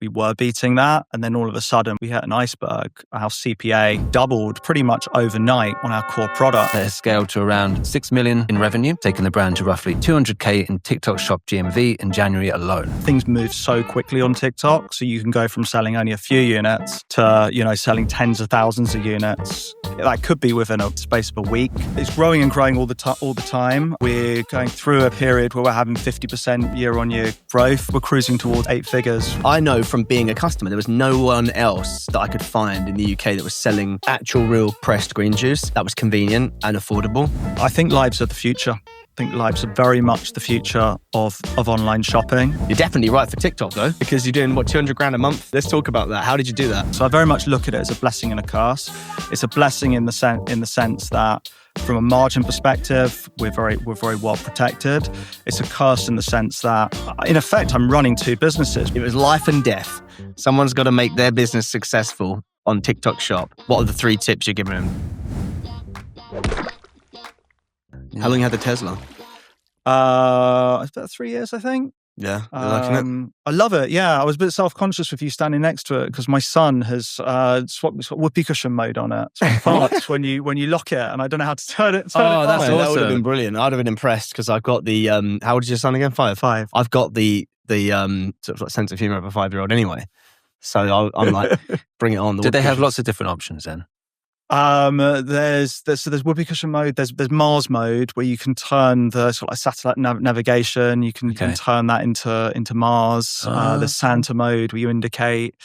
we were beating that. And then all of a sudden we hit an iceberg. Our CPA doubled pretty much overnight on our core product. It has scaled to around 6 million in revenue, taking the brand to roughly 200K in TikTok shop GMV in January alone. Things move so quickly on TikTok. So you can go from selling only a few units to, selling tens of thousands of units. That could be within a space of a week. It's growing and growing all the time. We're going through a period where we're having 50% year-on-year growth. We're cruising towards 8 figures. I know from being a customer, there was no one else that I could find in the UK that was selling actual real pressed green juice that was convenient and affordable. I think lives are the future. I think lives are very much the future of online shopping. You're definitely right for TikTok though, because you're doing 200 grand a month. Let's talk about that. How did you do that? So I very much look at it as a blessing and a curse. It's a blessing in the sense that from a margin perspective, we're very well protected. It's a curse in the sense that, in effect, I'm running 2 businesses. It was life and death. Someone's got to make their business successful on TikTok Shop. What are the 3 tips you're giving them? How long you had the Tesla? It's about 3 years, I think. Yeah, you're liking it? I love it. Yeah, I was a bit self-conscious with you standing next to it because my son has swapped whoopee cushion mode on it. So it farts when you lock it, and I don't know how to turn it. That's awesome. That would have been brilliant. I'd have been impressed because I've got the how old is your son again? 5. I've got the sort of like sense of humor of a 5-year-old anyway. So I'm like, bring it on. Did they have lots of different options then? There's whoopee cushion mode. There's Mars mode where you can turn the sort of like satellite navigation. You can turn that into Mars. There's Santa mode where you indicate.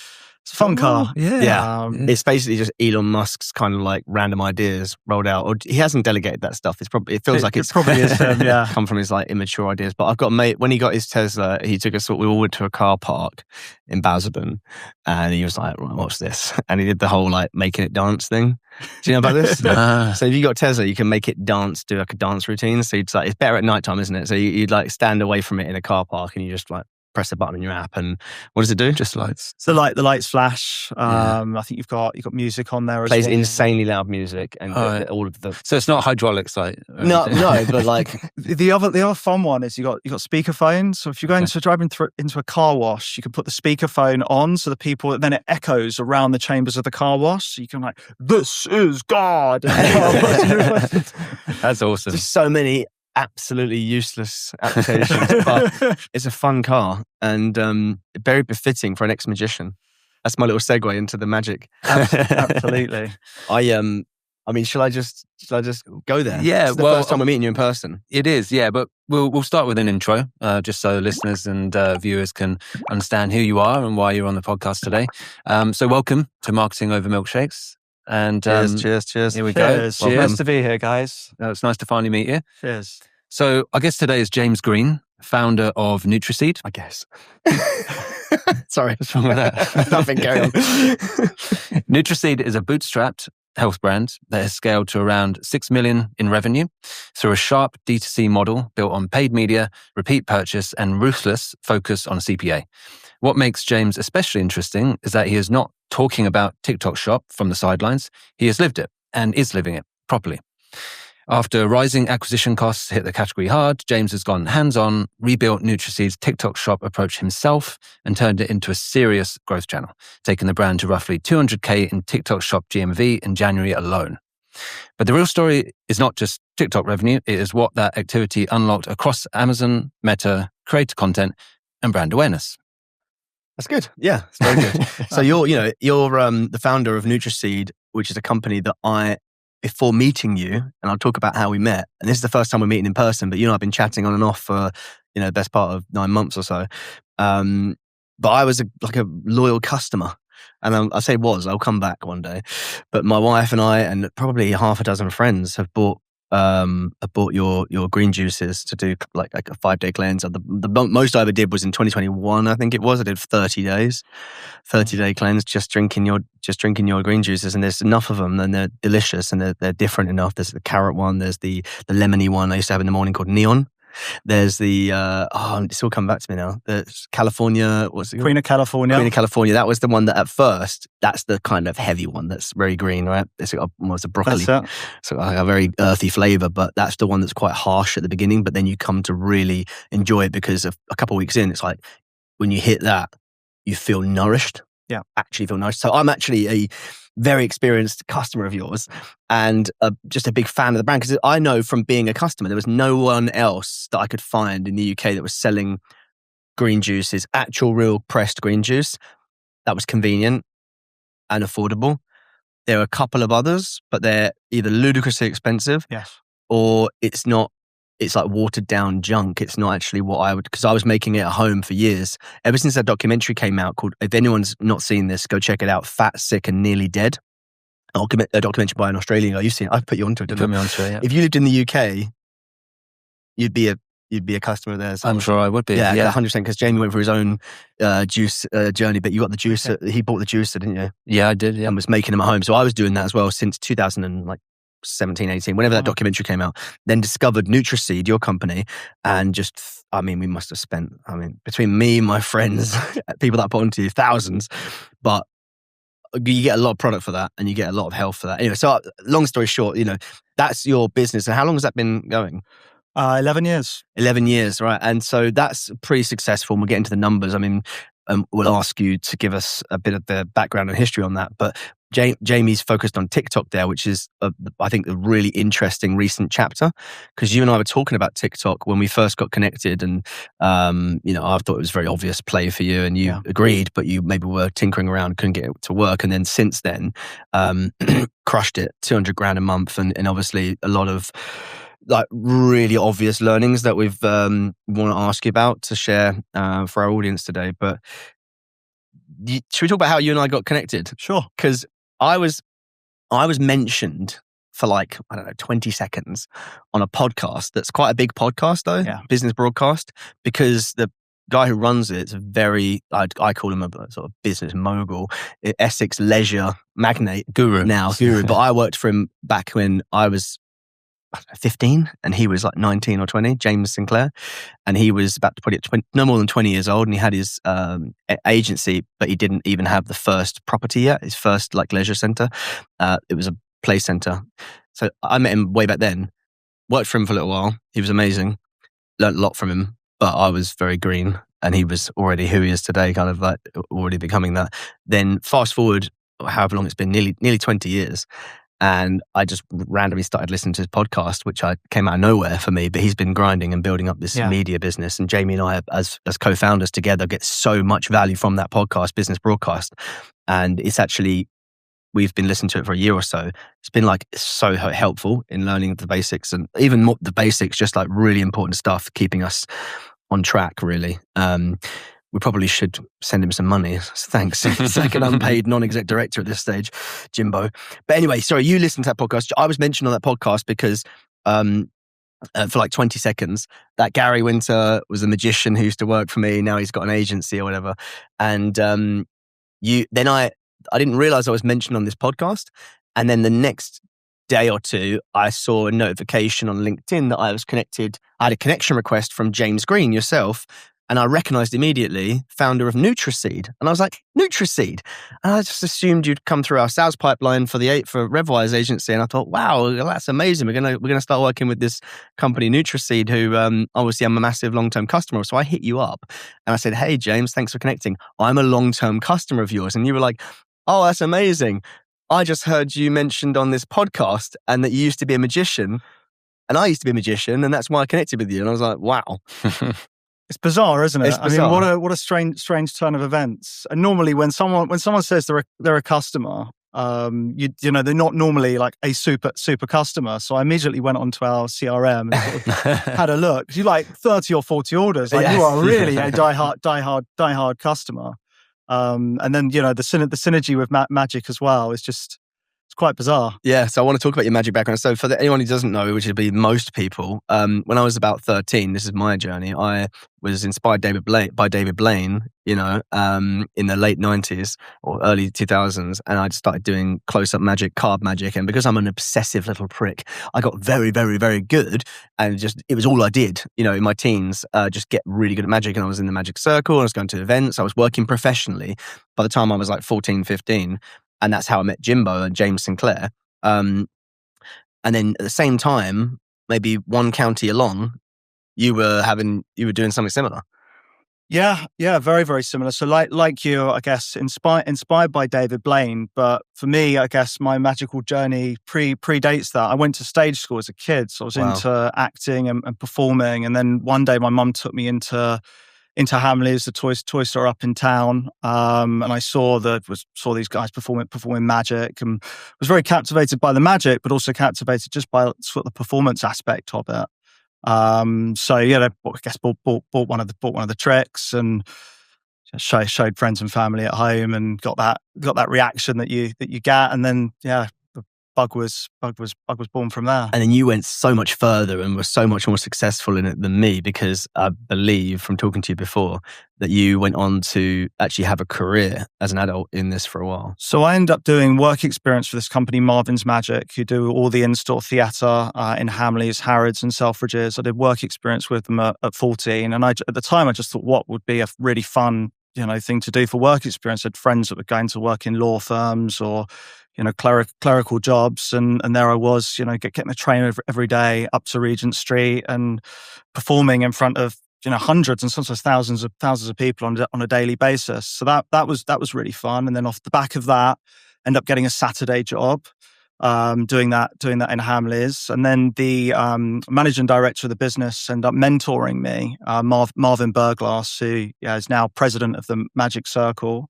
It's a fun car. Yeah. It's basically just Elon Musk's kind of like random ideas rolled out. Or he hasn't delegated that stuff. It feels like it's probably is him, yeah. Come from his like immature ideas. But I've got a mate, when he got his Tesla, he took us, we all went to a car park in Basildon, and he was like, right, what's this? And he did the whole like making it dance thing. Do you know about this? So if you got Tesla, you can make it dance, do like a dance routine. So you'd like, it's better at nighttime, isn't it? So you'd like stand away from it in a car park and you just like press a button in your app, and what does it do? Just lights. So like the lights flash. I think you've got music on there as plays well. insanely loud music and all of the. So it's not hydraulics, like no, but like the other fun one is you got speakerphones. So if you're going to driving into a car wash, you can put the speakerphone on, so the people then it echoes around the chambers of the car wash. So you can like, this is God. That's awesome. There's so many absolutely useless applications, but it's a fun car and very befitting for an ex-magician. That's my little segue into the magic. Absolutely. I mean, shall I just go there? Yeah. It's the first time we're meeting you in person. It is, yeah. But we'll start with an intro, just so listeners and viewers can understand who you are and why you're on the podcast today. So welcome to Marketing Over Milkshakes. And cheers. Here we go. Cheers. Nice to be here, guys. It's nice to finally meet you. Cheers. So I guess today is James Green, founder of Nutriseed. I guess. Sorry. What's wrong with that? Nothing, carry on. Nutriseed is a bootstrapped health brand that has scaled to around 6 million in revenue through a sharp D2C model built on paid media, repeat purchase, and ruthless focus on CPA. What makes James especially interesting is that he is not talking about TikTok Shop from the sidelines. He has lived it and is living it properly. After rising acquisition costs hit the category hard, James has gone hands-on, rebuilt Nutriseed's TikTok Shop approach himself, and turned it into a serious growth channel, taking the brand to roughly 200K in TikTok Shop GMV in January alone. But the real story is not just TikTok revenue, it is what that activity unlocked across Amazon, Meta, creator content, and brand awareness. That's good. Yeah, it's very good. So you're the founder of Nutriseed, which is a company that before meeting you, and I'll talk about how we met, and this is the first time we're meeting in person, but you and I have been chatting on and off for, the best part of 9 months or so. But I was a loyal customer. And I say I'll come back one day. But my wife and I, and probably half a dozen friends, have bought your green juices to do like a 5-day cleanse. The most I ever did was in 2021, I think it was. I did 30 days, 30-day cleanse, just drinking your green juices. And there's enough of them, and they're delicious, and they're different enough. There's the carrot one, there's the lemony one I used to have in the morning called Neon. There's the it's all come back to me now. The California, what's it called? Queen of California. That was the one that at first, that's the kind of heavy one that's very green, right? It's got almost a broccoli, so like a very earthy flavor. But that's the one that's quite harsh at the beginning. But then you come to really enjoy it because of a couple of weeks in, it's like when you hit that, you feel nourished. Yeah. Actually feel nourished. So I'm actually a very experienced customer of yours and just a big fan of the brand, because I know from being a customer, there was no one else that I could find in the UK that was selling green juices, actual real pressed green juice that was convenient and affordable. There are a couple of others, but they're either ludicrously expensive, Yes, or it's not. It's like watered down junk. It's not actually what I would, because I was making it at home for years. Ever since that documentary came out called, if anyone's not seen this, go check it out, Fat, Sick and Nearly Dead. A documentary by an Australian guy. You've seen it. I've put you onto it, didn't I? Put me onto it, yeah. If you lived in the UK, you'd be a customer of theirs. I'm sure I would be. Yeah, Yeah. 100%, because Jamie went for his own juice journey, but you got the juicer. He bought the juicer, didn't you? Yeah, I did. Yeah. And was making them at home. So I was doing that as well since 2017, 18, whenever that documentary came out. Then discovered Nutriseed, your company, and just, we must have spent, between me, my friends, people that I put onto you, thousands. But you get a lot of product for that, and you get a lot of health for that. Anyway, so long story short, that's your business. And how long has that been going? 11 years. 11 years, right? And so that's pretty successful. And we'll get into the numbers. We'll ask you to give us a bit of the background and history on that. But Jamie's focused on TikTok there, which is, I think, a really interesting recent chapter, because you and I were talking about TikTok when we first got connected. And, I thought it was a very obvious play for you, and you agreed, but you maybe were tinkering around, couldn't get it to work. And then since then, crushed it, 200 grand a month. And obviously a lot of like really obvious learnings that we've want to ask you about to share for our audience today. But should we talk about how you and I got connected? Sure. Because I was mentioned for 20 seconds on a podcast that's quite a big podcast though, business broadcast, because the guy who runs it is a very, I call him a sort of business mogul, Essex leisure magnate, guru, but I worked for him back when I was 15 and he was 19 or 20, James Sinclair, and he was about to put it no more than 20 years old, and he had his agency, but he didn't even have the first property yet, his first leisure centre. It was a play centre. So I met him way back then, worked for him for a little while. He was amazing, learned a lot from him, but I was very green and he was already who he is today, kind of already becoming that. Then fast forward however long it's been, nearly 20 years. And I just randomly started listening to his podcast, which came out of nowhere for me, but he's been grinding and building up this media business. And Jamie and I, as co-founders together, get so much value from that podcast, business broadcast. And it's actually, we've been listening to it for a year or so. It's been so helpful in learning the basics, and even more the basics, just really important stuff, keeping us on track, really. We probably should send him some money. Thanks. He's like an unpaid non-exec director at this stage, Jimbo. But anyway, sorry, you listened to that podcast. I was mentioned on that podcast because for 20 seconds, that Gary Winter was a magician who used to work for me. Now he's got an agency or whatever. And I didn't realize I was mentioned on this podcast. And then the next day or two, I saw a notification on LinkedIn that I was connected. I had a connection request from James Green, yourself. And I recognized immediately, founder of Nutriseed. And I was like, Nutriseed? And I just assumed you'd come through our sales pipeline for RevWise agency. And I thought, wow, that's amazing. We're gonna start working with this company, Nutriseed, who obviously I'm a massive long-term customer. So I hit you up and I said, hey, James, thanks for connecting. I'm a long-term customer of yours. And you were like, oh, that's amazing. I just heard you mentioned on this podcast and that you used to be a magician. And I used to be a magician, and that's why I connected with you. And I was like, wow. It's bizarre, isn't it? It's bizarre. I mean, what a strange turn of events. And normally, when someone says they're a customer, they're not normally a super customer. So I immediately went onto our CRM and sort of had a look. You 30 or 40 orders. You are really a diehard customer. And then the synergy with Magic as well is just. It's quite bizarre. Yeah, so I want to talk about your magic background. So for anyone who doesn't know, which would be most people, when I was about 13, this is my journey, I was inspired by David Blaine, in the late 90s or early 2000s, and I just started doing close-up magic, card magic, and because I'm an obsessive little prick, I got very, very, very good, and it was all I did, in my teens, just get really good at magic, and I was in the magic circle, I was going to events, I was working professionally by the time I was 14, 15, and that's how I met Jimbo and James Sinclair. And then at the same time, maybe one county along, you were doing something similar. Yeah, very, very similar. So like you, I guess, inspired by David Blaine. But for me, I guess my magical journey predates that. I went to stage school as a kid. So I was Wow. into acting and performing. And then one day my mum took me into Hamleys, the toy store up in town. And I saw these guys performing magic, and was very captivated by the magic, but also captivated just by sort of the performance aspect of it. So yeah, I guess bought one of the tricks and showed friends and family at home, and got that reaction that you get, and then yeah, the bug was born from there. And then you went so much further and were so much more successful in it than me, because I believe from talking to you before that you went on to actually have a career as an adult in this for a while. So I ended up doing work experience for this company, Marvin's Magic, who do all the in-store theatre in Hamleys, Harrods and Selfridges. I did work experience with them at 14. And at the time, I just thought what would be a really fun thing to do for work experience. I had friends that were going to work in law firms or clerical jobs, and there I was, getting the train every day up to Regent Street and performing in front of hundreds and sometimes thousands of people on a daily basis. So that was really fun. And then off the back of that, end up getting a Saturday job, doing that in Hamleys. And then the managing director of the business ended up mentoring me, Marvin Burglass, who is now president of the Magic Circle.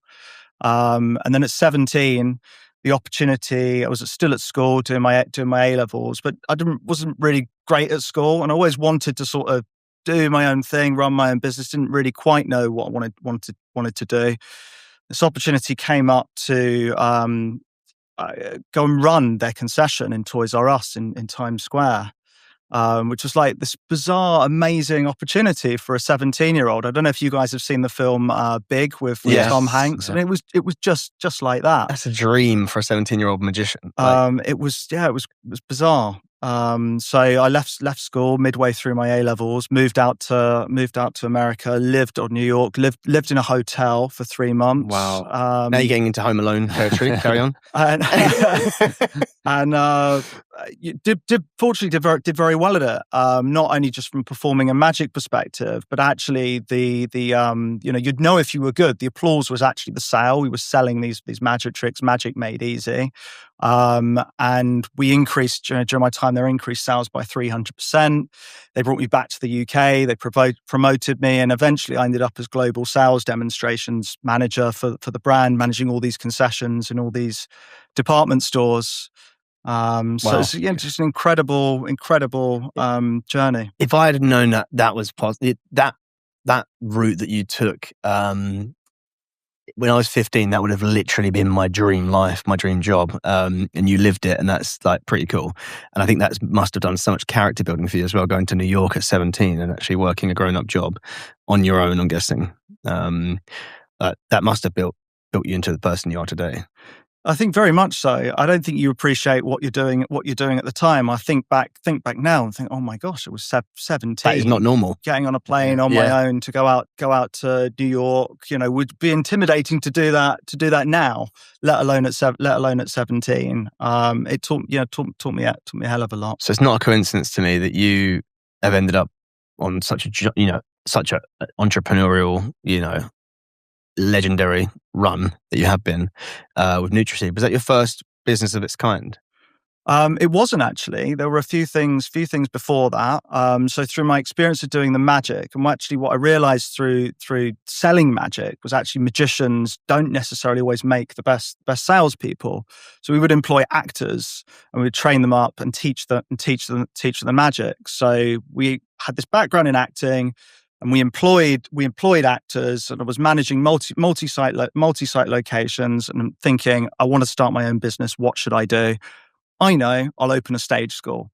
And then at 17, the opportunity, I was still at school doing my A-levels, but I wasn't really great at school, and I always wanted to sort of do my own thing, run my own business. Didn't really quite know what I wanted to do. This opportunity came up to go and run their concession in Toys R Us in Times Square, which was like this bizarre, amazing opportunity for a 17-year-old. I don't know if you guys have seen the film Big with Yes. Tom Hanks. Yeah. I mean, it was just like that. That's a dream for a 17-year-old magician. It was bizarre. So I left school midway through my A-levels, moved out to America, lived in New York, lived in a hotel for 3 months. Wow. Now you're getting into Home Alone territory. Carry on. And fortunately did very well at it. Not only just from performing a magic perspective, but actually you'd know if you were good. The applause was actually the sale. We were selling these magic tricks, magic made easy. And we increased during my time there, increased sales by 300%. They brought me back to the UK. They promoted me, and eventually I ended up as global sales demonstrations manager for the brand, managing all these concessions and all these department stores. So it's just an incredible journey. If I had known that was possible, that route that you took, when I was 15, that would have literally been my dream life, my dream job. And you lived it, and that's like pretty cool. And I think that must have done so much character building for you as well, going to New York at 17 and actually working a grown-up job on your own, I'm guessing. That must have built you into the person you are today. I think very much so. I don't think you appreciate what you're doing at the time. I think back now and think, oh my gosh, it was 17. That is not normal. Getting on a plane on my own to go out to New York, would be intimidating to do that now, let alone at 17. It taught me a hell of a lot. So it's not a coincidence to me that you have ended up on such a entrepreneurial, legendary run that you have been with Nutriseed. Was that your first business of its kind? It wasn't actually. There were a few things before that. So through my experience of doing the magic, and actually what I realized through selling magic was actually magicians don't necessarily always make the best salespeople. So we would employ actors and we'd train them up and teach them the magic. So we had this background in acting, and we employed actors, and I was managing multi-site locations, and I'm thinking, I want to start my own business. What should I do? I know, I'll open a stage school.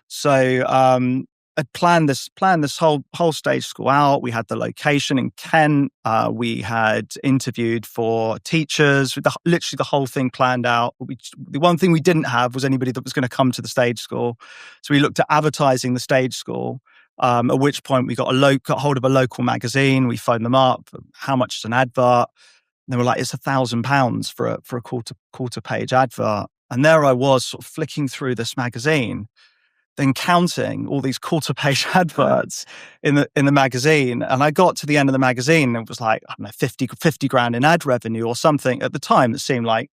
So I'd planned this whole stage school out. We had the location in Kent. We had interviewed for teachers, with literally the whole thing planned out. The one thing we didn't have was anybody that was going to come to the stage school. So we looked at advertising the stage school. At which point we got hold of a local magazine. We phoned them up. How much is an advert? And they were like, it's £1,000 for a quarter page advert. And there I was, sort of flicking through this magazine, then counting all these quarter-page adverts in the magazine. And I got to the end of the magazine and it was like, I don't know, 50 grand in ad revenue or something. At the time, it seemed like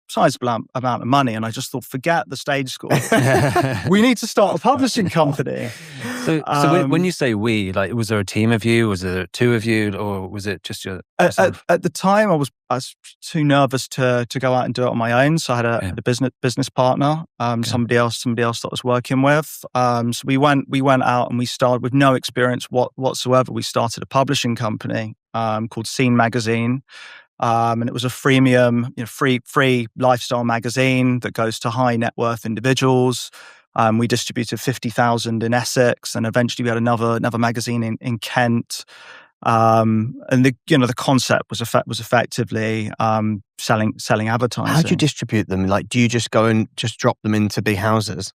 sizable amount of money. And I just thought, forget the stage school. We need to start a publishing company. So when you say we, like, was there a team of you? Was there two of you? Or was it just your... At the time, I was too nervous to go out and do it on my own. So I had a business partner, somebody else that I was working with. So we went out and we started with no experience whatsoever. We started a publishing company called Scene Magazine. And it was a freemium, free lifestyle magazine that goes to high net worth individuals. We distributed 50,000 in Essex, and eventually we had another magazine in Kent. And the concept was effectively selling advertising. How do you distribute them? Like, do you just go and just drop them into big houses?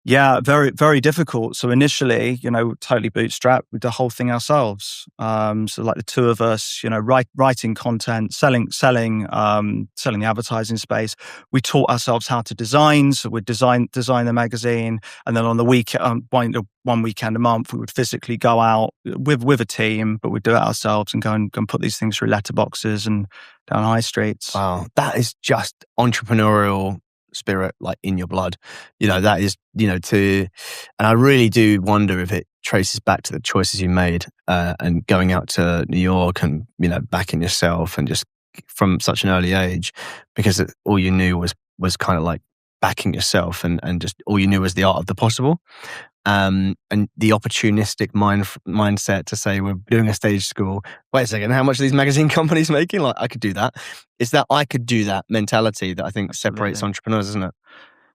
Yeah, very, very difficult. So initially, totally bootstrapped. We did the whole thing ourselves. So like the two of us, writing content, selling the advertising space. We taught ourselves how to design. So we'd design the magazine, and then on the weekend, one weekend a month, we would physically go out with a team, but we'd do it ourselves and go and put these things through letterboxes and down high streets. Wow, that is just entrepreneurial spirit, like, in your blood. That is, and I really do wonder if it traces back to the choices you made and going out to New York and, backing yourself, and just from such an early age, because all you knew was kind of like backing yourself, and just all you knew was the art of the possible. And the opportunistic mindset to say, we're doing a stage school. Wait a second, how much are these magazine companies making? Like, I could do that. It's that I could do that mentality that I think separates entrepreneurs, isn't it?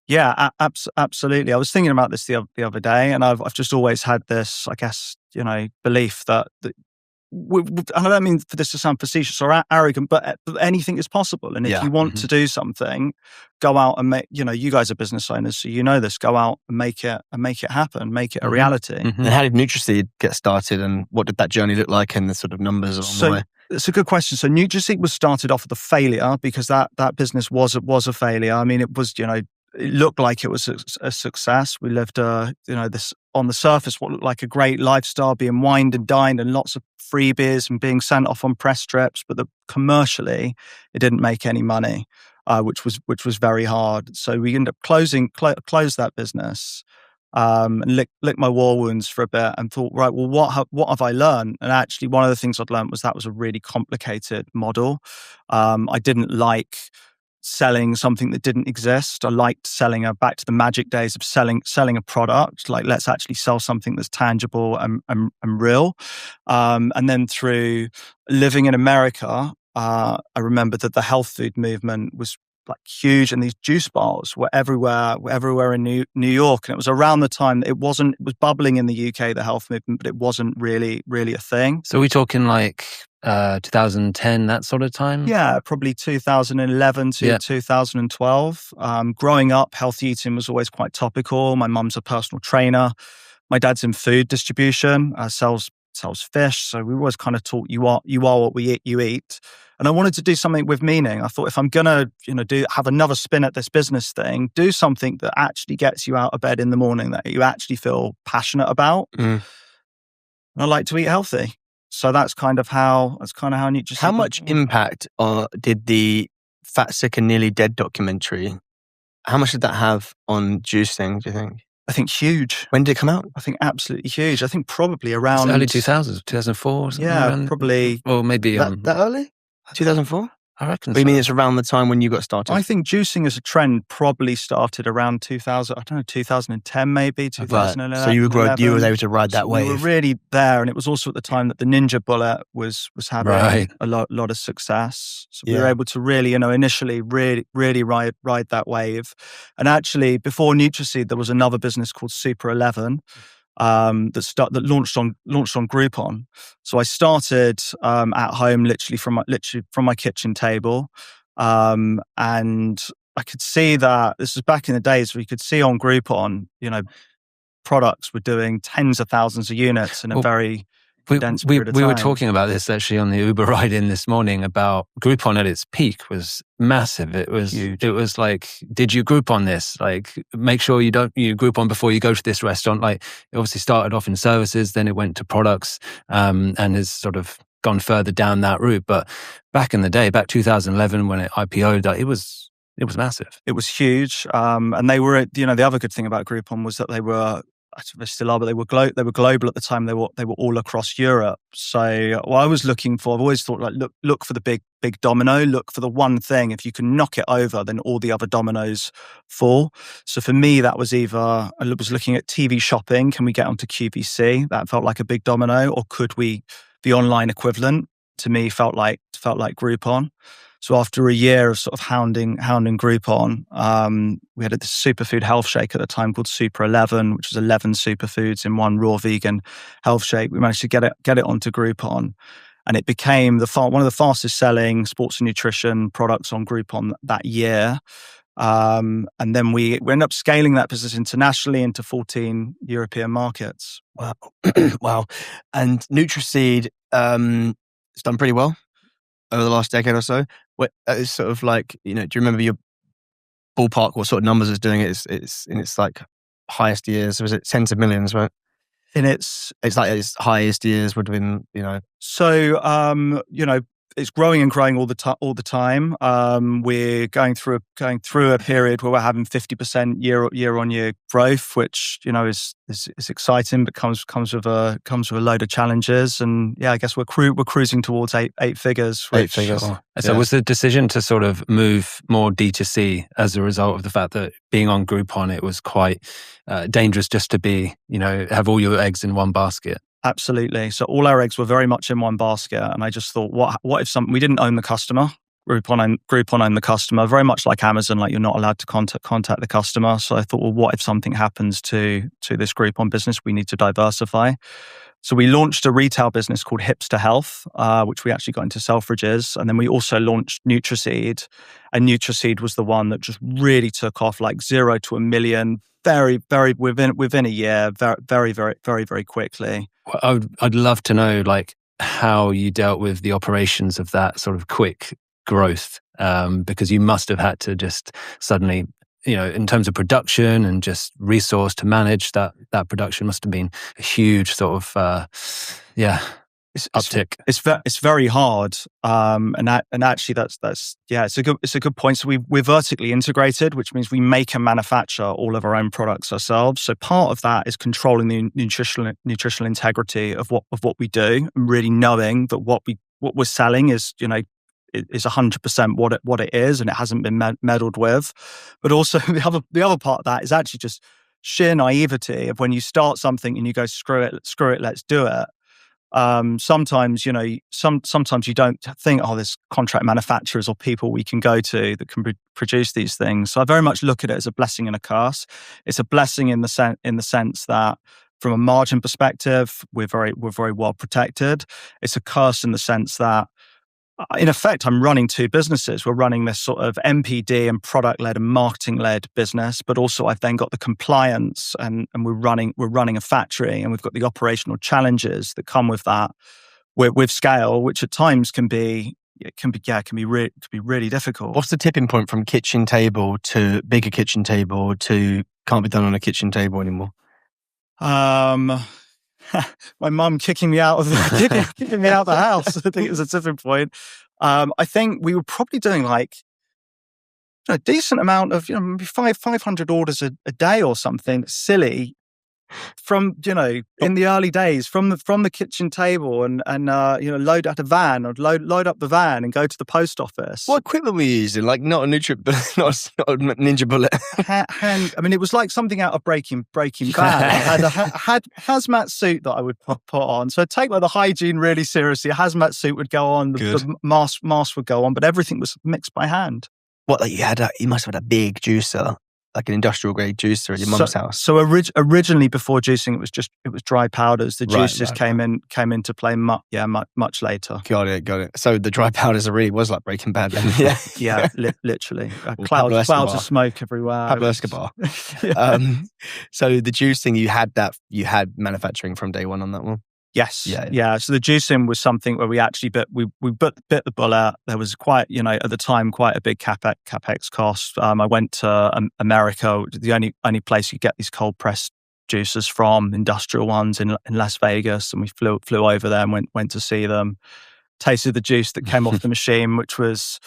Yeah, absolutely. I was thinking about this the other day, and I've just always had this, I guess, belief that and I don't mean for this to sound facetious or arrogant, but anything is possible. And if you want to do something, go out and make, you guys are business owners, so this, go out and make it happen, make it a reality. And how did Nutriseed get started, and what did that journey look like, and the sort of numbers along the way? It's a good question. So Nutriseed was started off with a failure, because that business was a failure. I mean, it was, it looked like it was a success. We lived, this on the surface, what looked like a great lifestyle, being wined and dined and lots of freebies and being sent off on press trips. But commercially, it didn't make any money, which was very hard. So we ended up closed that business, and licked my war wounds for a bit, and thought, right, well, what have I learned? And actually, one of the things I'd learned was that was a really complicated model. I didn't like selling something that didn't exist. I liked selling back to the magic days of selling a product. Like, let's actually sell something that's tangible and real. And then through living in America, I remember that the health food movement was like huge, and these juice bars were everywhere in New York. And it was around the time that it was bubbling in the UK, the health movement, but it wasn't really a thing. So are we talking like 2010, that sort of time? Yeah, probably 2011 to 2012. Growing up, healthy eating was always quite topical. My mum's a personal trainer. My dad's in food distribution, sells fish. So we always kind of taught you are what you eat. And I wanted to do something with meaning. I thought, if I'm gonna, have another spin at this business thing, do something that actually gets you out of bed in the morning, that you actually feel passionate about. And I like to eat healthy. So that's kind of how Nutriseed. How much impact did the Fat, Sick and Nearly Dead documentary, how much did that have on juicing, do you think? I think huge. When did it come out? I think absolutely huge. I think probably around... early 2000s, 2004? Yeah, probably. Or maybe... that early? 2004? I reckon so. You mean it's around the time when you got started? I think juicing as a trend probably started around 2010 maybe, 2011. Right. So you were able to ride that wave. We were really there, and it was also at the time that the Ninja Bullet was having a lot of success. So we were able to really, initially really ride that wave. And actually, before Nutriseed, there was another business called Super 11. That launched on Groupon. So I started at home, literally from my kitchen table, and I could see that this was back in the days where you could see on Groupon, products were doing tens of thousands of units in a very condensed period of we time. were talking about this actually on the Uber ride in this morning about Groupon at its peak was massive. It was huge. It was like, did you Groupon this? Like, make sure you Groupon before you go to this restaurant. Like, it obviously started off in services, then it went to products, and has sort of gone further down that route. But back in the day, back 2011 when it IPO'd, it was massive. It was huge, and they were. The other good thing about Groupon was that they were. They still are, but they were global at the time. They were all across Europe. So what I was looking for, I've always thought, like, look for the big domino. Look for the one thing. If you can knock it over, then all the other dominoes fall. So for me, that was either I was looking at TV shopping. Can we get onto QVC? That felt like a big domino. Or could we? The online equivalent to me felt like Groupon. So after a year of sort of hounding Groupon, we had this superfood health shake at the time called Super 11, which was 11 superfoods in one raw vegan health shake. We managed to get it onto Groupon, and it became one of the fastest selling sports and nutrition products on Groupon that year. And then we ended up scaling that business internationally into 14 European markets. Wow. Wow. And Nutriseed, it's done pretty well over the last decade or so. It's sort of like, do you remember your ballpark, what sort of numbers it's doing? It's in its like highest years. Was it tens of millions, right? It's like its highest years would have been, So, it's growing and growing all the time. We're going through a period where we're having 50% year on year growth, which is exciting, but comes with a load of challenges. And yeah, I guess we're cruising towards eight figures. So was the decision to sort of move more D2C as a result of the fact that being on Groupon, it was quite dangerous just to be, have all your eggs in one basket? Absolutely. So all our eggs were very much in one basket. And I just thought, what if we didn't own the customer? Groupon owned the customer, very much like Amazon, like you're not allowed to contact the customer. So I thought, well, what if something happens to this Groupon business? We need to diversify. So we launched a retail business called Hipster Health, which we actually got into Selfridges. And then we also launched Nutriseed. And Nutriseed was the one that just really took off, like 0 to 1 million, very, very within a year, very, very, very, very quickly. I'd love to know like how you dealt with the operations of that sort of quick growth, because you must have had to just suddenly, in terms of production and just resource to manage that production must have been a huge sort of uptick. It's very hard, and actually that's it's a good point. So we're vertically integrated, which means we make and manufacture all of our own products ourselves. So part of that is controlling the nutritional integrity of what we do, and really knowing that what we're selling is 100% what it is, and it hasn't been meddled with. But also the other part of that is actually just sheer naivety of when you start something and you go screw it, let's do it. Sometimes you don't think, there's contract manufacturers or people we can go to that can produce these things. So I very much look at it as a blessing and a curse. It's a blessing in the sense that from a margin perspective, we're very well protected. It's a curse in the sense that, in effect, I'm running two businesses. We're running this sort of MPD and product-led and marketing-led business, but also I've then got the compliance and we're running a factory, and we've got the operational challenges that come with that, with scale, which at times can be really difficult. What's the tipping point from kitchen table to bigger kitchen table to can't be done on a kitchen table anymore? My mum kicking me out of the house. I think it was a tipping point. I think we were probably doing like a decent amount of maybe 500 orders a day or something silly. From in the early days, from the kitchen table and load out a van or load up the van and go to the post office. What equipment were you using? Like not a Ninja Bullet. It was like something out of Breaking Bad. I had hazmat suit that I would put on. So I'd take like the hygiene really seriously. A hazmat suit would go on, the mask would go on, but everything was mixed by hand. What, like you must have had a big juicer, like an industrial grade juicer at your mum's house. So originally, before juicing, it was dry powders. The juices came into play much later. Got it. So the dry powders really was like Breaking Bad. Yeah, literally. Clouds of smoke everywhere. Pablo Escobar. So the juicing, you had manufacturing from day one on that one. Yes. Yeah. Yeah. So the juicing was something where we actually bit the bullet. There was quite, at the time, quite a big capex cost. I went to America, the only place you get these cold pressed juicers from, industrial ones in Las Vegas, and we flew over there and went to see them. Tasted the juice that came off the machine, which was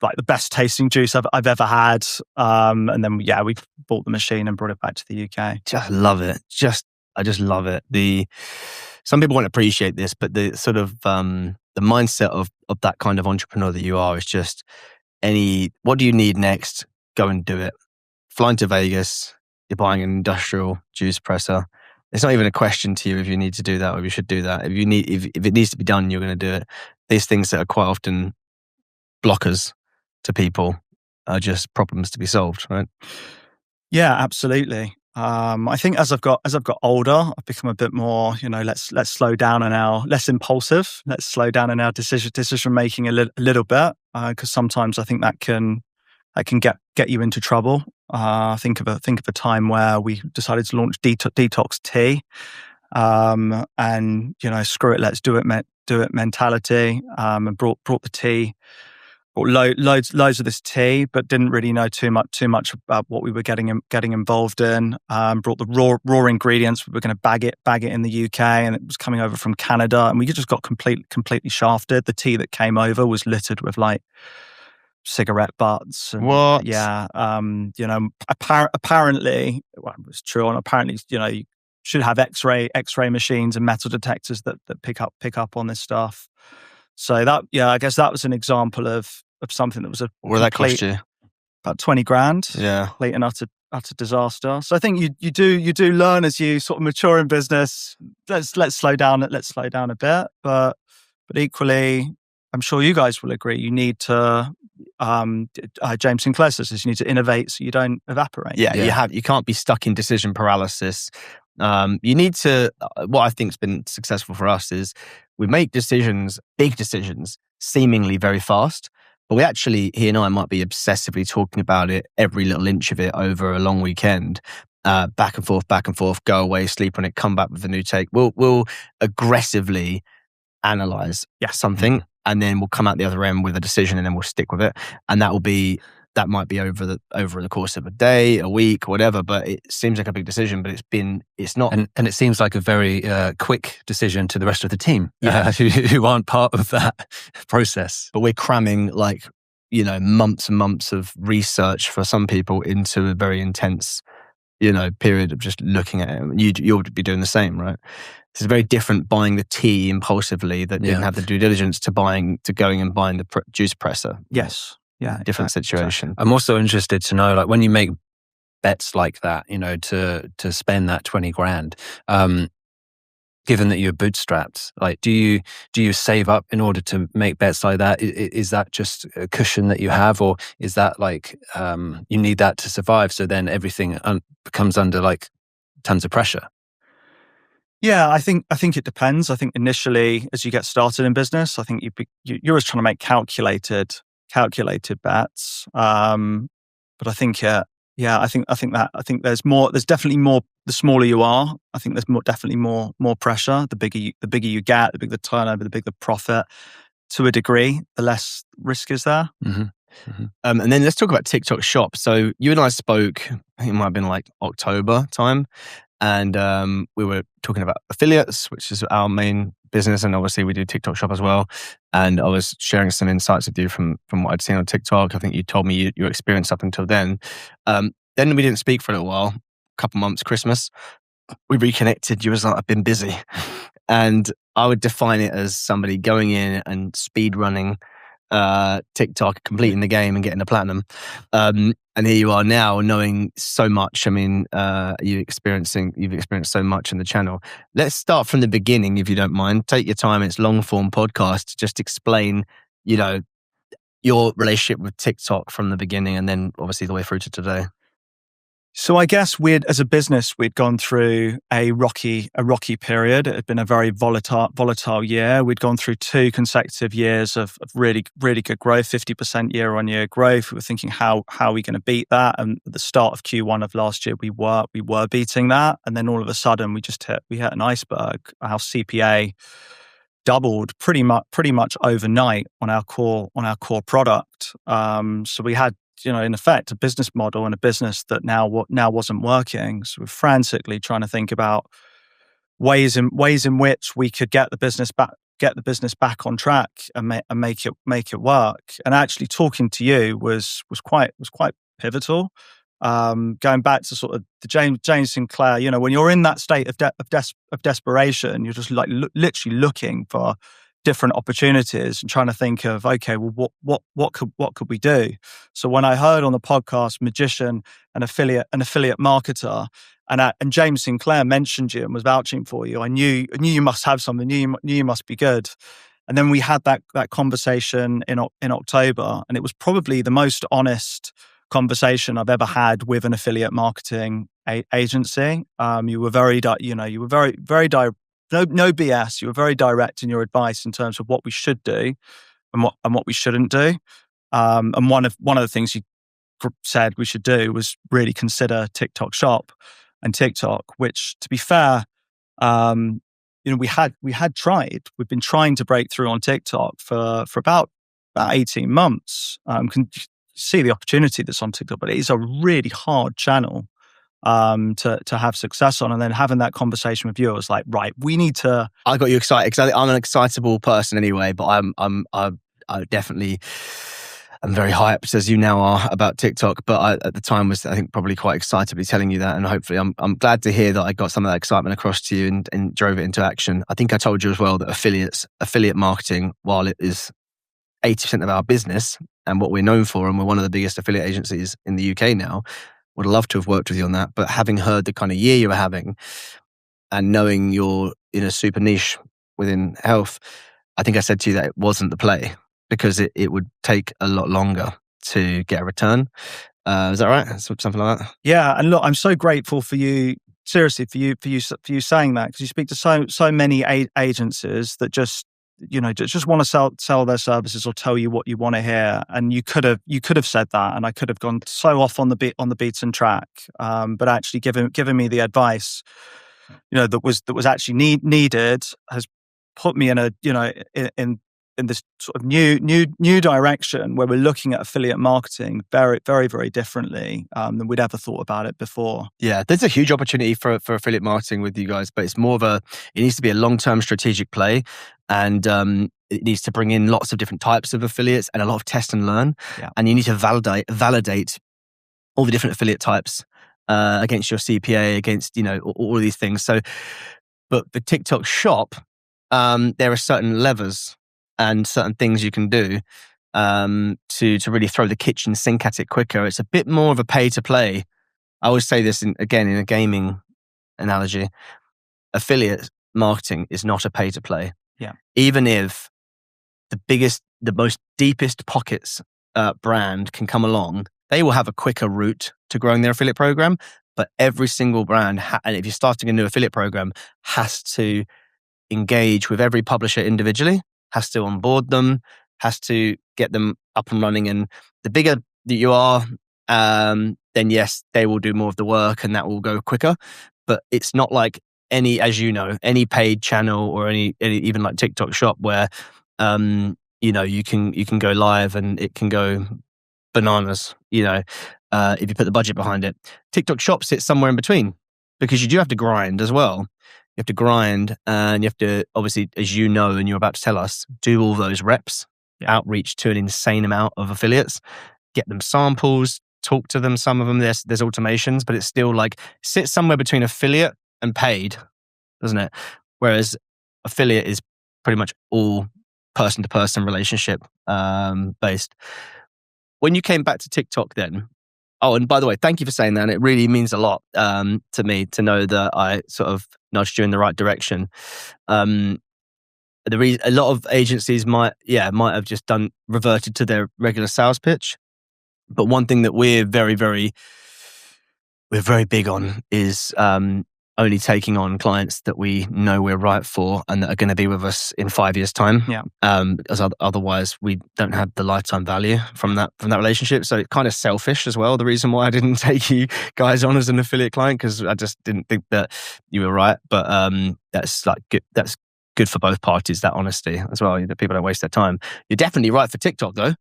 like the best tasting juice I've ever had. And then we bought the machine and brought it back to the UK. Just love it. I just love it. Some people won't appreciate this, but the sort of the mindset of that kind of entrepreneur that you are is just what do you need next? Go and do it. Flying to Vegas, you're buying an industrial juice presser. It's not even a question to you if you need to do that or if you should do that. If it needs to be done, you're going to do it. These things that are quite often blockers to people are just problems to be solved, right? Yeah, absolutely. I think as I've got older, I've become a bit more, let's slow down on our less impulsive. Let's slow down on our decision making a little bit, because sometimes I think that can get you into trouble. Think of a time where we decided to launch detox tea, and screw it, let's do it mentality, and brought the tea. Bought loads of this tea, but didn't really know too much about what we were getting involved in. Brought the raw ingredients. We were going to bag it in the UK, and it was coming over from Canada, and we just got completely shafted. The tea that came over was littered with like cigarette butts. And, what? Yeah. Apparently, well, it was true, and apparently, you should have X-ray machines and metal detectors that pick up on this stuff. So that, I guess that was an example of something that was What did that cost you? About 20 grand. Yeah. Complete and utter disaster. So I think you do learn as you sort of mature in business. Let's slow down. Let's slow down a bit. But equally, I'm sure you guys will agree. You need to. James Sinclair says you need to innovate so you don't evaporate. Yeah. You can't be stuck in decision paralysis. You need to. What I think's been successful for us is we make big decisions, seemingly very fast, but we actually, he and I might be obsessively talking about it, every little inch of it over a long weekend, back and forth, go away, sleep on it, come back with a new take. We'll aggressively analyze something, and then we'll come out the other end with a decision, and then we'll stick with it, and that might be over the course of a day, a week, whatever. But it seems like a big decision, but it's not. And it seems like a very quick decision to the rest of the team who aren't part of that process. But we're cramming months and months of research for some people into a very intense, period of just looking at it. You'll be doing the same, right? It's very different buying the tea impulsively that didn't have the due diligence to going and buying the juice presser. Yes. Yeah, different situation. Exactly. I'm also interested to know, like, when you make bets like that, to spend that 20 grand, given that you're bootstrapped, like, do you save up in order to make bets like that? Is that just a cushion that you have, or is that like you need that to survive? So then everything becomes under like tons of pressure. Yeah, I think it depends. I think initially, as you get started in business, I think you're always trying to make calculated bets. But I think I think there's definitely more. The smaller you are, I think there's definitely more pressure. The bigger you get, the bigger the turnover, the bigger the profit. To a degree, the less risk is there. Mm-hmm. Mm-hmm. And then let's talk about TikTok Shop. So you and I spoke, I think it might have been like October time, and we were talking about affiliates, which is our main business, and obviously we do TikTok Shop as well. And I was sharing some insights with you from what I'd seen on TikTok. I think you told me your experience up until then. Then we didn't speak for a little while, a couple months, Christmas. We reconnected. You was like, I've been busy. And I would define it as somebody going in and speed running TikTok, completing the game and getting the platinum. And here you are now, knowing so much. I mean, you've experienced so much in the channel. Let's start from the beginning, if you don't mind. Take your time. It's long form podcast. Just explain, your relationship with TikTok from the beginning, and then obviously the way through to today. So I guess as a business, we'd gone through a rocky period. It had been a very volatile year. We'd gone through 2 consecutive years of really, really good growth, 50% year-on-year growth. We were thinking, how are we going to beat that? And at the start of Q1 of last year, we were beating that. And then all of a sudden, we hit an iceberg. Our CPA doubled pretty much overnight on our core product. So we had, in effect, a business model and a business that now wasn't working. So we're frantically trying to think about ways in which we could get the business back on track and make it work. And actually, talking to you was quite pivotal. Going back to sort of the James Sinclair, when you're in that state of desperation, you're just like literally looking for different opportunities and trying to think of, okay, well, what could we do? So when I heard on the podcast, magician, an affiliate marketer, and James Sinclair mentioned you and was vouching for you, I knew you must have something. Knew you must be good. And then we had that conversation in October, and it was probably the most honest conversation I've ever had with an affiliate marketing agency. You were very, very direct. No BS. You were very direct in your advice in terms of what we should do and what we shouldn't do. And one of the things you said we should do was really consider TikTok Shop and TikTok, which, to be fair, we had tried. We've been trying to break through on TikTok for about 18 months. Can see the opportunity that's on TikTok, but it is a really hard channel to have success on. And then having that conversation with you, I was like, right, we need to. I got you excited because I'm an excitable person anyway, but I definitely am very hyped, as you now are, about TikTok. But I, at the time, was, I think, probably quite excited to be telling you that, and hopefully, I'm glad to hear that I got some of that excitement across to you and drove it into action. I think I told you as well that affiliate marketing, while it is 80% of our business and what we're known for, and we're one of the biggest affiliate agencies in the UK now, would love to have worked with you on that. But having heard the kind of year you were having and knowing you're in a super niche within health, I think I said to you that it wasn't the play because it would take a lot longer to get a return. Is that right? Something like that? Yeah. And look, I'm so grateful for you, seriously, for you saying that, because you speak to so many agencies that just want to sell their services or tell you what you want to hear. And you could have said that, and I could have gone so off on the beaten track. But actually giving me the advice, that was actually needed, has put me in a in this sort of new direction where we're looking at affiliate marketing very, very, very differently than we'd ever thought about it before. Yeah, there's a huge opportunity for affiliate marketing with you guys, but it's more of it needs to be a long-term strategic play, and it needs to bring in lots of different types of affiliates and a lot of test and learn. Yeah. And you need to validate all the different affiliate types against your CPA, against all of these things. So, but the TikTok Shop, there are certain levers and certain things you can do to really throw the kitchen sink at it quicker. It's a bit more of a pay to play. I always say this in a gaming analogy. Affiliate marketing is not a pay to play. Yeah. Even if the most deepest pockets brand can come along, they will have a quicker route to growing their affiliate program. But every single brand, and if you're starting a new affiliate program, has to engage with every publisher individually, has to onboard them, has to get them up and running. And the bigger that you are, then yes, they will do more of the work and that will go quicker. But it's not like any paid channel or any even like TikTok Shop where, you can go live and it can go bananas, if you put the budget behind it. TikTok Shop sits somewhere in between because you do have to grind as well. You have to grind and you have to, obviously, as you know, and you're about to tell us, do all those reps, outreach to an insane amount of affiliates, get them samples, talk to them. Some of them, there's automations, but it's still like sits somewhere between affiliate and paid, doesn't it? Whereas affiliate is pretty much all person-to-person relationship based. When you came back to TikTok then, oh, and by the way, thank you for saying that. And it really means a lot to me to know that I sort of nudged you in the right direction. A lot of agencies might have just reverted to their regular sales pitch. But one thing that we're very, very we're very big on is only taking on clients that we know we're right for and that are going to be with us in 5 years' time. Yeah. Because otherwise we don't have the lifetime value from that relationship. So it's kind of selfish as well. The reason why I didn't take you guys on as an affiliate client, because I just didn't think that you were right. But that's like good. That's good for both parties, that honesty as well. That people don't waste their time. You're definitely right for TikTok though,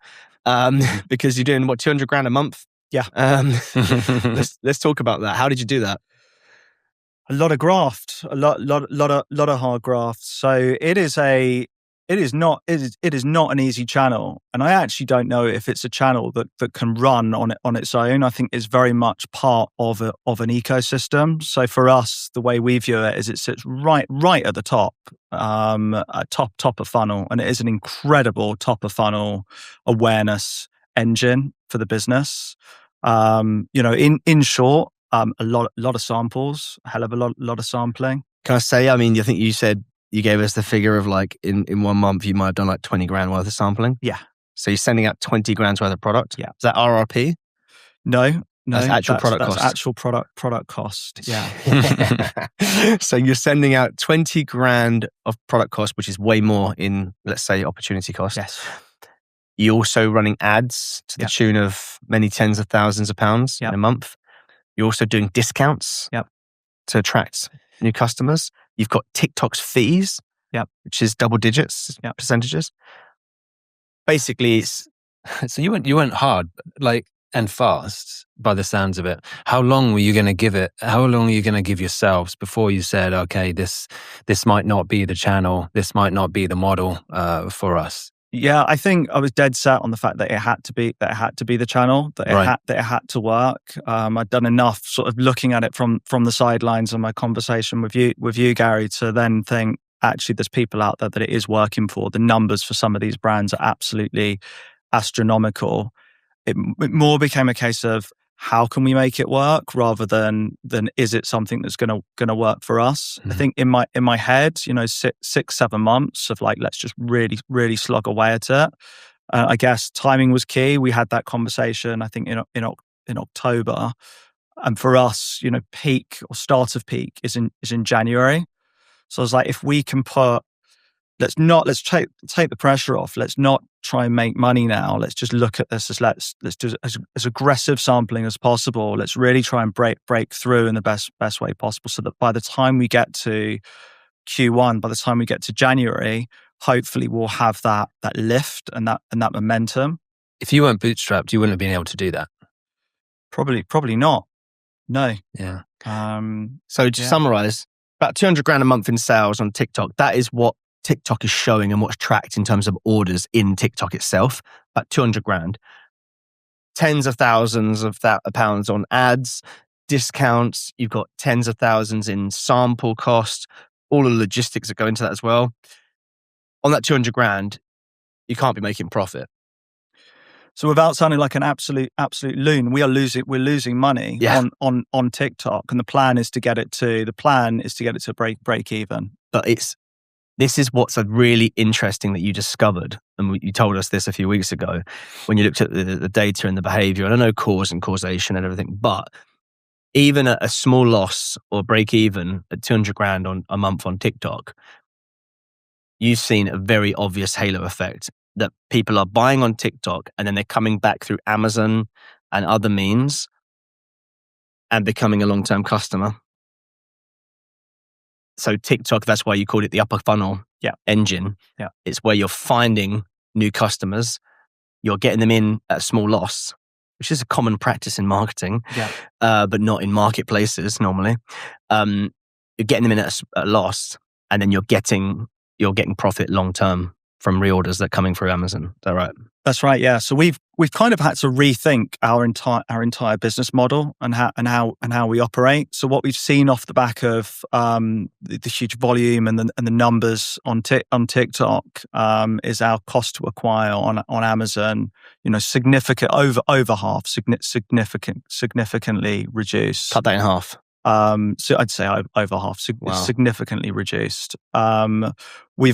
because you're doing what, 200 grand a month. Yeah. Let's talk about that. How did you do that? A lot of graft, a lot of hard graft. So it is not an easy channel, and I actually don't know if it's a channel that can run on its own. I think it's very much part of an ecosystem. So for us, the way we view it is it sits right at the top, top of funnel, and it is an incredible top of funnel awareness engine for the business. In short. A lot of samples, a hell of a lot of sampling. Can I say, I mean, I think you said you gave us the figure of like in 1 month, you might have done like 20 grand worth of sampling. Yeah. So you're sending out 20 grand's worth of product. Yeah. Is that RRP? No. That's actual product cost. That's actual product cost. Yeah. So you're sending out 20 grand of product cost, which is way more in, let's say, opportunity cost. Yes. You're also running ads to the tune of many tens of thousands of pounds in a month. You're also doing discounts to attract new customers. You've got TikTok's fees, which is double digits percentages. Basically, it's so you went hard, like, and fast by the sounds of it. How long were you going to give it? How long are you going to give yourselves before you said, okay, this might not be the channel, this might not be the model for us? Yeah, I think I was dead set on the fact that it had to be the channel, that it had to work. I'd done enough sort of looking at it from the sidelines and my conversation with you, Gary, to then think, actually, there's people out there that it is working for. The numbers for some of these brands are absolutely astronomical. It more became a case of how can we make it work rather than is it something that's going to work for us? Mm-hmm. I think in my head, 6-7 months of like, let's just really slog away at it. I guess timing was key. We had that conversation, I think in October, and for us, peak or start of peak is in January. So I was like, if we can let's take the pressure off. Let's not try and make money now. Let's just look at this as let's do as aggressive sampling as possible. Let's really try and break through in the best way possible, so that by the time we get to Q1, by the time we get to January, hopefully we'll have that lift and that momentum. If you weren't bootstrapped, you wouldn't have been able to do that. Probably not. No. Yeah. So to summarize, about 200 grand a month in sales on TikTok. That is what TikTok is showing and what's tracked in terms of orders in TikTok itself. About 200 grand. Tens of thousands of pounds on ads, discounts. You've got tens of thousands in sample cost, all the logistics that go into that as well. On that 200 grand, you can't be making profit. So without sounding like an absolute loon, we're losing money on TikTok, and the plan is to get it to break even. But this is what's really interesting that you discovered, and you told us this a few weeks ago when you looked at the data and the behavior. And I know cause and causation and everything, but even a small loss or break even at 200 grand on a month on TikTok, you've seen a very obvious halo effect that people are buying on TikTok and then they're coming back through Amazon and other means and becoming a long-term customer. So TikTok, that's why you called it the upper funnel engine. Yeah. It's where you're finding new customers, you're getting them in at a small loss, which is a common practice in marketing, but not in marketplaces normally. You're getting them in at a loss, and then you're getting profit long-term from reorders that are coming through Amazon. Is that right? That's right. Yeah. So we've kind of had to rethink our entire business model and how we operate. So what we've seen off the back of the huge volume and the numbers on TikTok is our cost to acquire on Amazon. Significant over half, significantly reduced. Cut that in half. So I'd say over half, Wow. significantly reduced. We're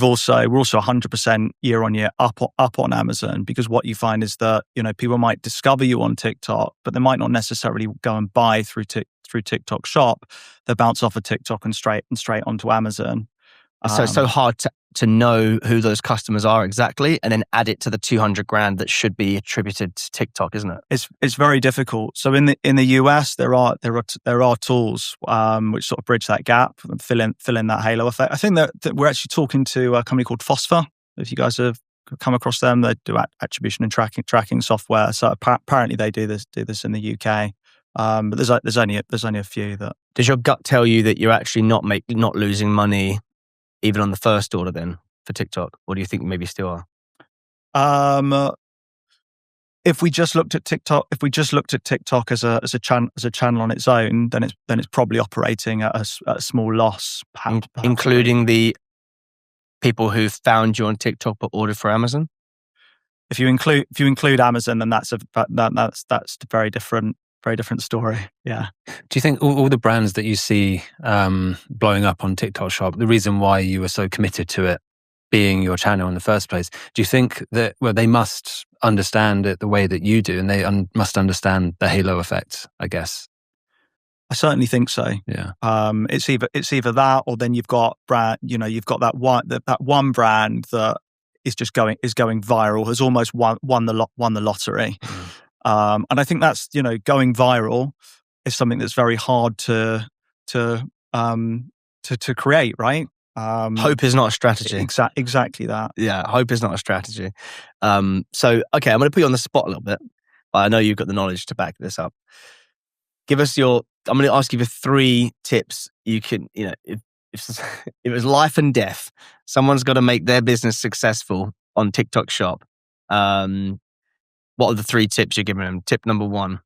also 100% year on year up on Amazon, because what you find is that, people might discover you on TikTok, but they might not necessarily go and buy through TikTok Shop. They bounce off of TikTok and straight onto Amazon. So it's so hard to know who those customers are exactly, and then add it to the 200 grand that should be attributed to TikTok, isn't it? It's very difficult. So in the US, there are tools which sort of bridge that gap and fill in that halo effect. I think that we're actually talking to a company called Phosphor. If you guys have come across them, they do attribution and tracking software. So apparently they do this in the UK. But there's only a few that. Does your gut tell you that you're actually not losing money even on the first order then for TikTok? Or do you think maybe still are? If we just looked at TikTok as a channel on its own, then it's probably operating at a small loss, perhaps. Including the people who found you on TikTok but ordered for Amazon. If you include Amazon, then that's a very different story. Yeah. Do you think all the brands that you see blowing up on TikTok Shop, the reason why you were so committed to it being your channel in the first place, do you think that, they must understand it the way that you do, and they must understand the halo effect, I guess? I certainly think so. Yeah. It's either that, or then you've got you've got that one brand that is going viral, has almost won the lottery. And I think that's, going viral is something that's very hard to create, right? Hope is not a strategy. Exactly that. Yeah, hope is not a strategy. So, okay, I'm going to put you on the spot a little bit, but I know you've got the knowledge to back this up. I'm going to ask you for 3 tips you can, if it was life and death, someone's got to make their business successful on TikTok Shop. What are the 3 tips you're giving them? Tip number 1.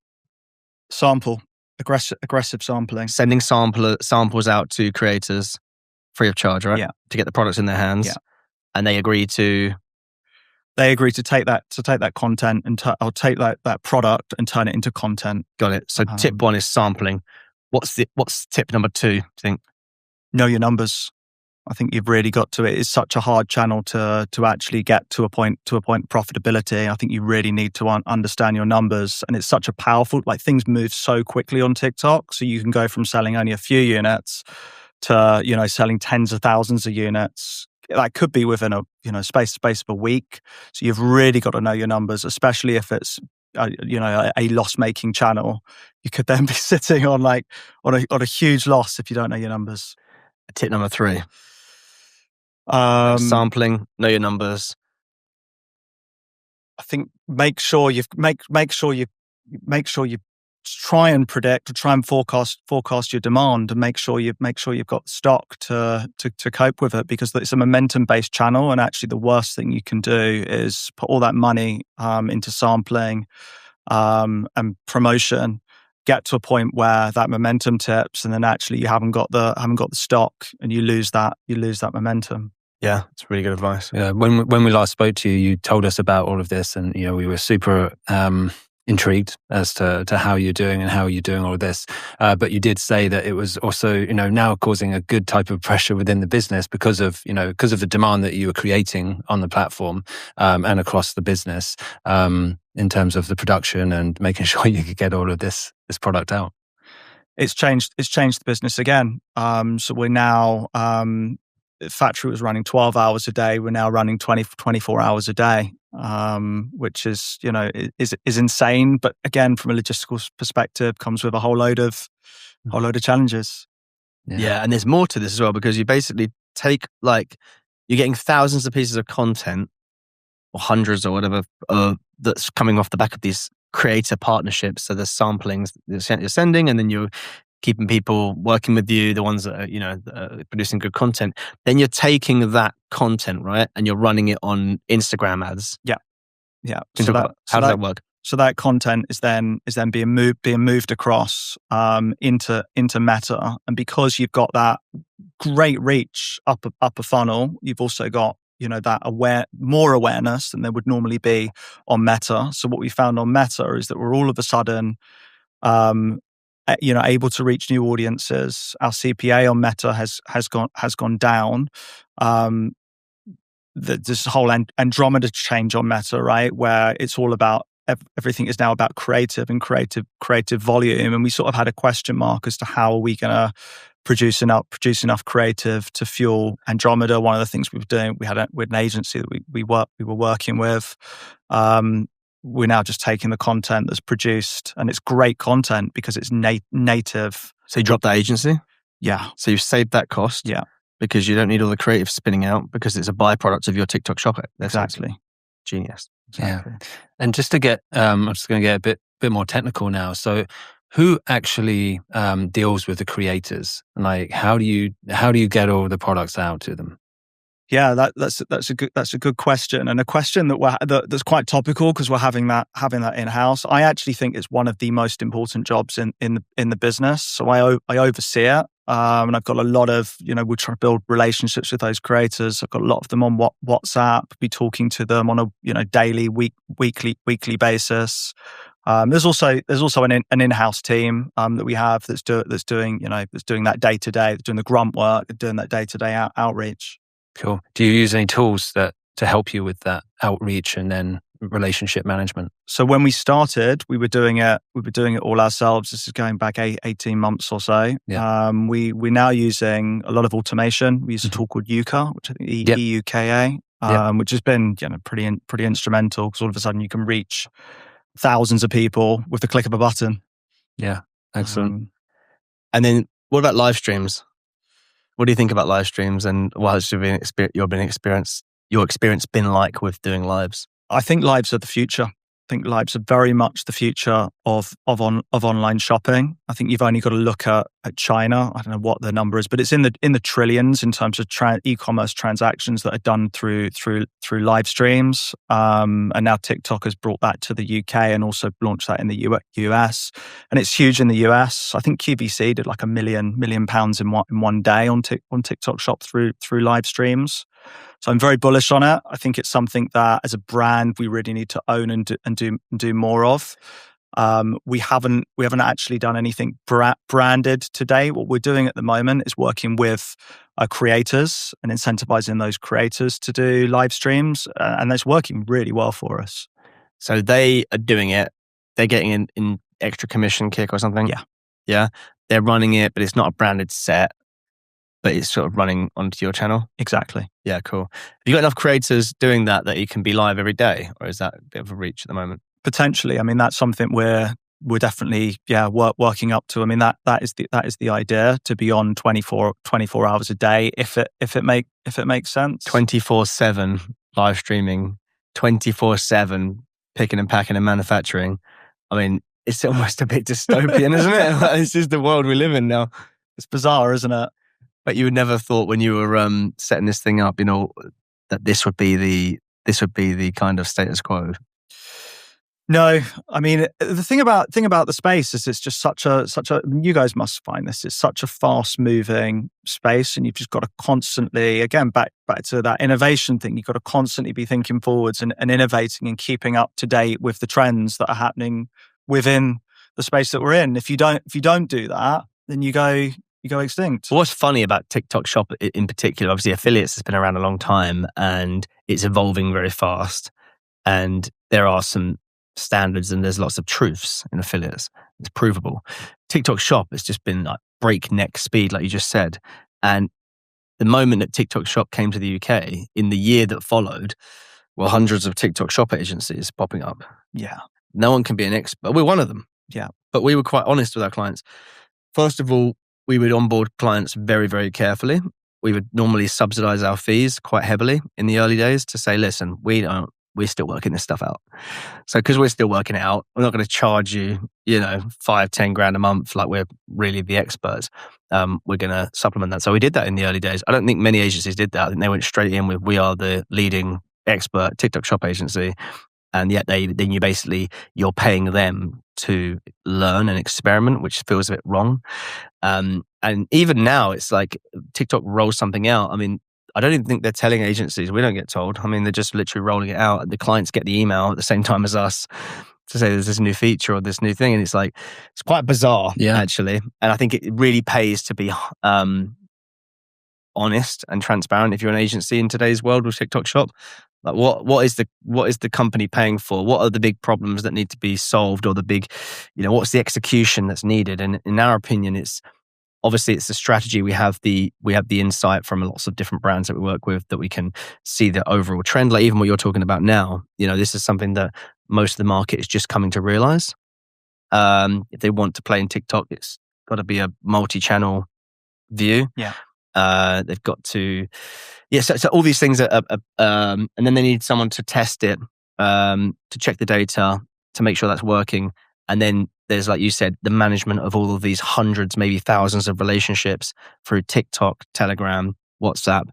Sample. Aggressive sampling. Sending samples out to creators free of charge, right? Yeah. To get the products in their hands. Yeah. And they agree to take that content and I'll take that product and turn it into content. Got it. So tip 1 is sampling. What's tip number 2, do you think? Know your numbers. I think you've really got to. It is such a hard channel to actually get to a point of profitability. I think you really need to understand your numbers, and it's such a powerful. Things move so quickly on TikTok, so you can go from selling only a few units to selling tens of thousands of units. That could be within a space of a week. So you've really got to know your numbers, especially if it's a loss-making channel. You could then be sitting on a huge loss if you don't know your numbers. Tip number 3. Sampling, know your numbers. I think make sure you try and predict or try and forecast your demand, and make sure you've got stock to cope with it, because it's a momentum based channel, and actually the worst thing you can do is put all that money into sampling and promotion, get to a point where that momentum tips, and then actually you haven't got the stock, and you lose that momentum. Yeah, it's really good advice. Yeah, when we last spoke to you, you told us about all of this, and we were super intrigued as to how you're doing and how you're doing all of this. But you did say that it was also now causing a good type of pressure within the business because of the demand that you were creating on the platform and across the business in terms of the production and making sure you could get all of this product out. It's changed the business again. So we're now. Factory was running 12 hours a day. We're now running 24 hours a day, which is insane. But again, from a logistical perspective, comes with a whole load of challenges. Yeah, and there's more to this as well, because you basically take you're getting thousands of pieces of content, or hundreds or whatever, that's coming off the back of these creator partnerships. So there's samplings you're sending, and then you're keeping people working with you, the ones that are, producing good content. Then you're taking that content, right, and you're running it on Instagram ads. Yeah. How does that work? So that content is then being moved across into Meta, and because you've got that great reach up a funnel, you've also got that more awareness than there would normally be on Meta. So what we found on Meta is that we're all of a sudden able to reach new audiences. Our CPA on Meta has gone down. This whole Andromeda change on Meta, right, where it's all about everything is now about creative volume, and we sort of had a question mark as to how are we going to produce enough creative to fuel Andromeda. One of the things we were doing, we had an agency that we were working with. We're now just taking the content that's produced, and it's great content because it's native. So you dropped that agency? Yeah. So you've saved that cost? Yeah. Because you don't need all the creative spinning out because it's a byproduct of your TikTok shop. Exactly. Genius. Exactly. Yeah. And just to get, I'm just going to get a bit more technical now. So who actually deals with the creators? Like, how do you get all the products out to them? Yeah, that's a good question, and a question that's quite topical because we're having that in house. I actually think it's one of the most important jobs in the business. So I oversee it, and I've got a lot of we're trying to build relationships with those creators. I've got a lot of them on WhatsApp. Be talking to them on a daily, weekly basis. There's also an in-house team that we have that's doing that day to day, doing the grunt work, doing that day to day outreach. Cool. Do you use any tools to help you with that outreach and then relationship management? So when we started, we were doing it all ourselves. This is going back 18 months or so. Yeah. We're now using a lot of automation. We use a tool called Yuka, which I think EUKA, which has been pretty instrumental because all of a sudden you can reach thousands of people with the click of a button. Yeah, excellent. And then what about live streams? What do you think about live streams, and what has your experience been like with doing lives? I think lives are the future. I think lives are very much the future of online shopping. I think you've only got to look at China. I don't know what the number is, but it's in the trillions in terms of e-commerce transactions that are done through live streams. And now TikTok has brought that to the UK and also launched that in the US. And it's huge in the US. I think QVC did like £1 million in one day on TikTok Shop through live streams. So I'm very bullish on it. I think it's something that, as a brand, we really need to own and do more of. We haven't actually done anything branded today. What we're doing at the moment is working with creators and incentivizing those creators to do live streams, and that's working really well for us. So they are doing it. They're getting an extra commission kick or something. Yeah. They're running it, but it's not a branded set. But it's sort of running onto your channel? Exactly. Yeah, cool. Have you got enough creators doing that you can be live every day? Or is that a bit of a reach at the moment? Potentially. I mean, that's something we're definitely working up to. I mean, that is the idea, to be on 24 hours a day if it makes sense. 24/7 live streaming, 24/7 picking and packing and manufacturing. I mean, it's almost a bit dystopian, isn't it? This is the world we live in now. It's bizarre, isn't it? But you would never thought when you were setting this thing up, that this would be the kind of status quo. No, I mean, the thing about the space is it's just such a. You guys must find this. It's such a fast moving space, and you've just got to constantly, again, back to that innovation thing. You've got to constantly be thinking forwards and innovating and keeping up to date with the trends that are happening within the space that we're in. If you don't do that, then you go extinct. What's funny about TikTok Shop in particular, obviously affiliates has been around a long time and it's evolving very fast. And there are some standards and there's lots of truths in affiliates. It's provable. TikTok Shop has just been like breakneck speed, like you just said. And the moment that TikTok Shop came to the UK, in the year that followed, hundreds of TikTok Shop agencies popping up. Yeah. No one can be an expert. We're one of them. Yeah. But we were quite honest with our clients. First of all, we would onboard clients very, very carefully. We would normally subsidize our fees quite heavily in the early days to say, listen, we're still working this stuff out. So because we're still working it out, we're not going to charge you, 5-10 grand a month like we're really the experts. We're going to supplement that. So we did that in the early days. I don't think many agencies did that. I think they went straight in with, we are the leading expert TikTok Shop agency. And yet you're paying them to learn and experiment, which feels a bit wrong. And even now, it's like TikTok rolls something out. I mean, I don't even think they're telling agencies. We don't get told. I mean, they're just literally rolling it out. The clients get the email at the same time as us. to say there's this new feature or this new thing, and it's like it's quite bizarre, actually. And I think it really pays to be honest and transparent if you're an agency in today's world with TikTok Shop. Like what is the company paying for? What are the big problems that need to be solved, or the big, what's the execution that's needed? And in our opinion, it's the strategy. We have the insight from lots of different brands that we work with, that we can see the overall trend. Like even what you're talking about now, this is something that most of the market is just coming to realize. If they want to play in TikTok, it's got to be a multi-channel view. Yeah. They've got to, so all these things are, and then they need someone to test it, to check the data, to make sure that's working. And then there's, like you said, the management of all of these hundreds, maybe thousands of relationships through TikTok, Telegram, WhatsApp,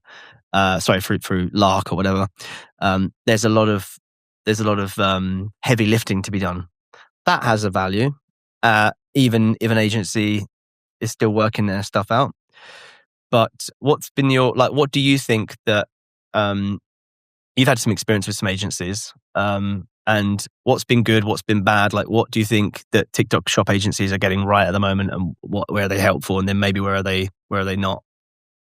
through Lark or whatever. There's a lot of heavy lifting to be done. That has a value, even if an agency is still working their stuff out. But what's been what do you think that, you've had some experience with some agencies, and what's been good, what's been bad? Like, what do you think that TikTok Shop agencies are getting right at the moment, and where are they helpful, and then maybe where are they not?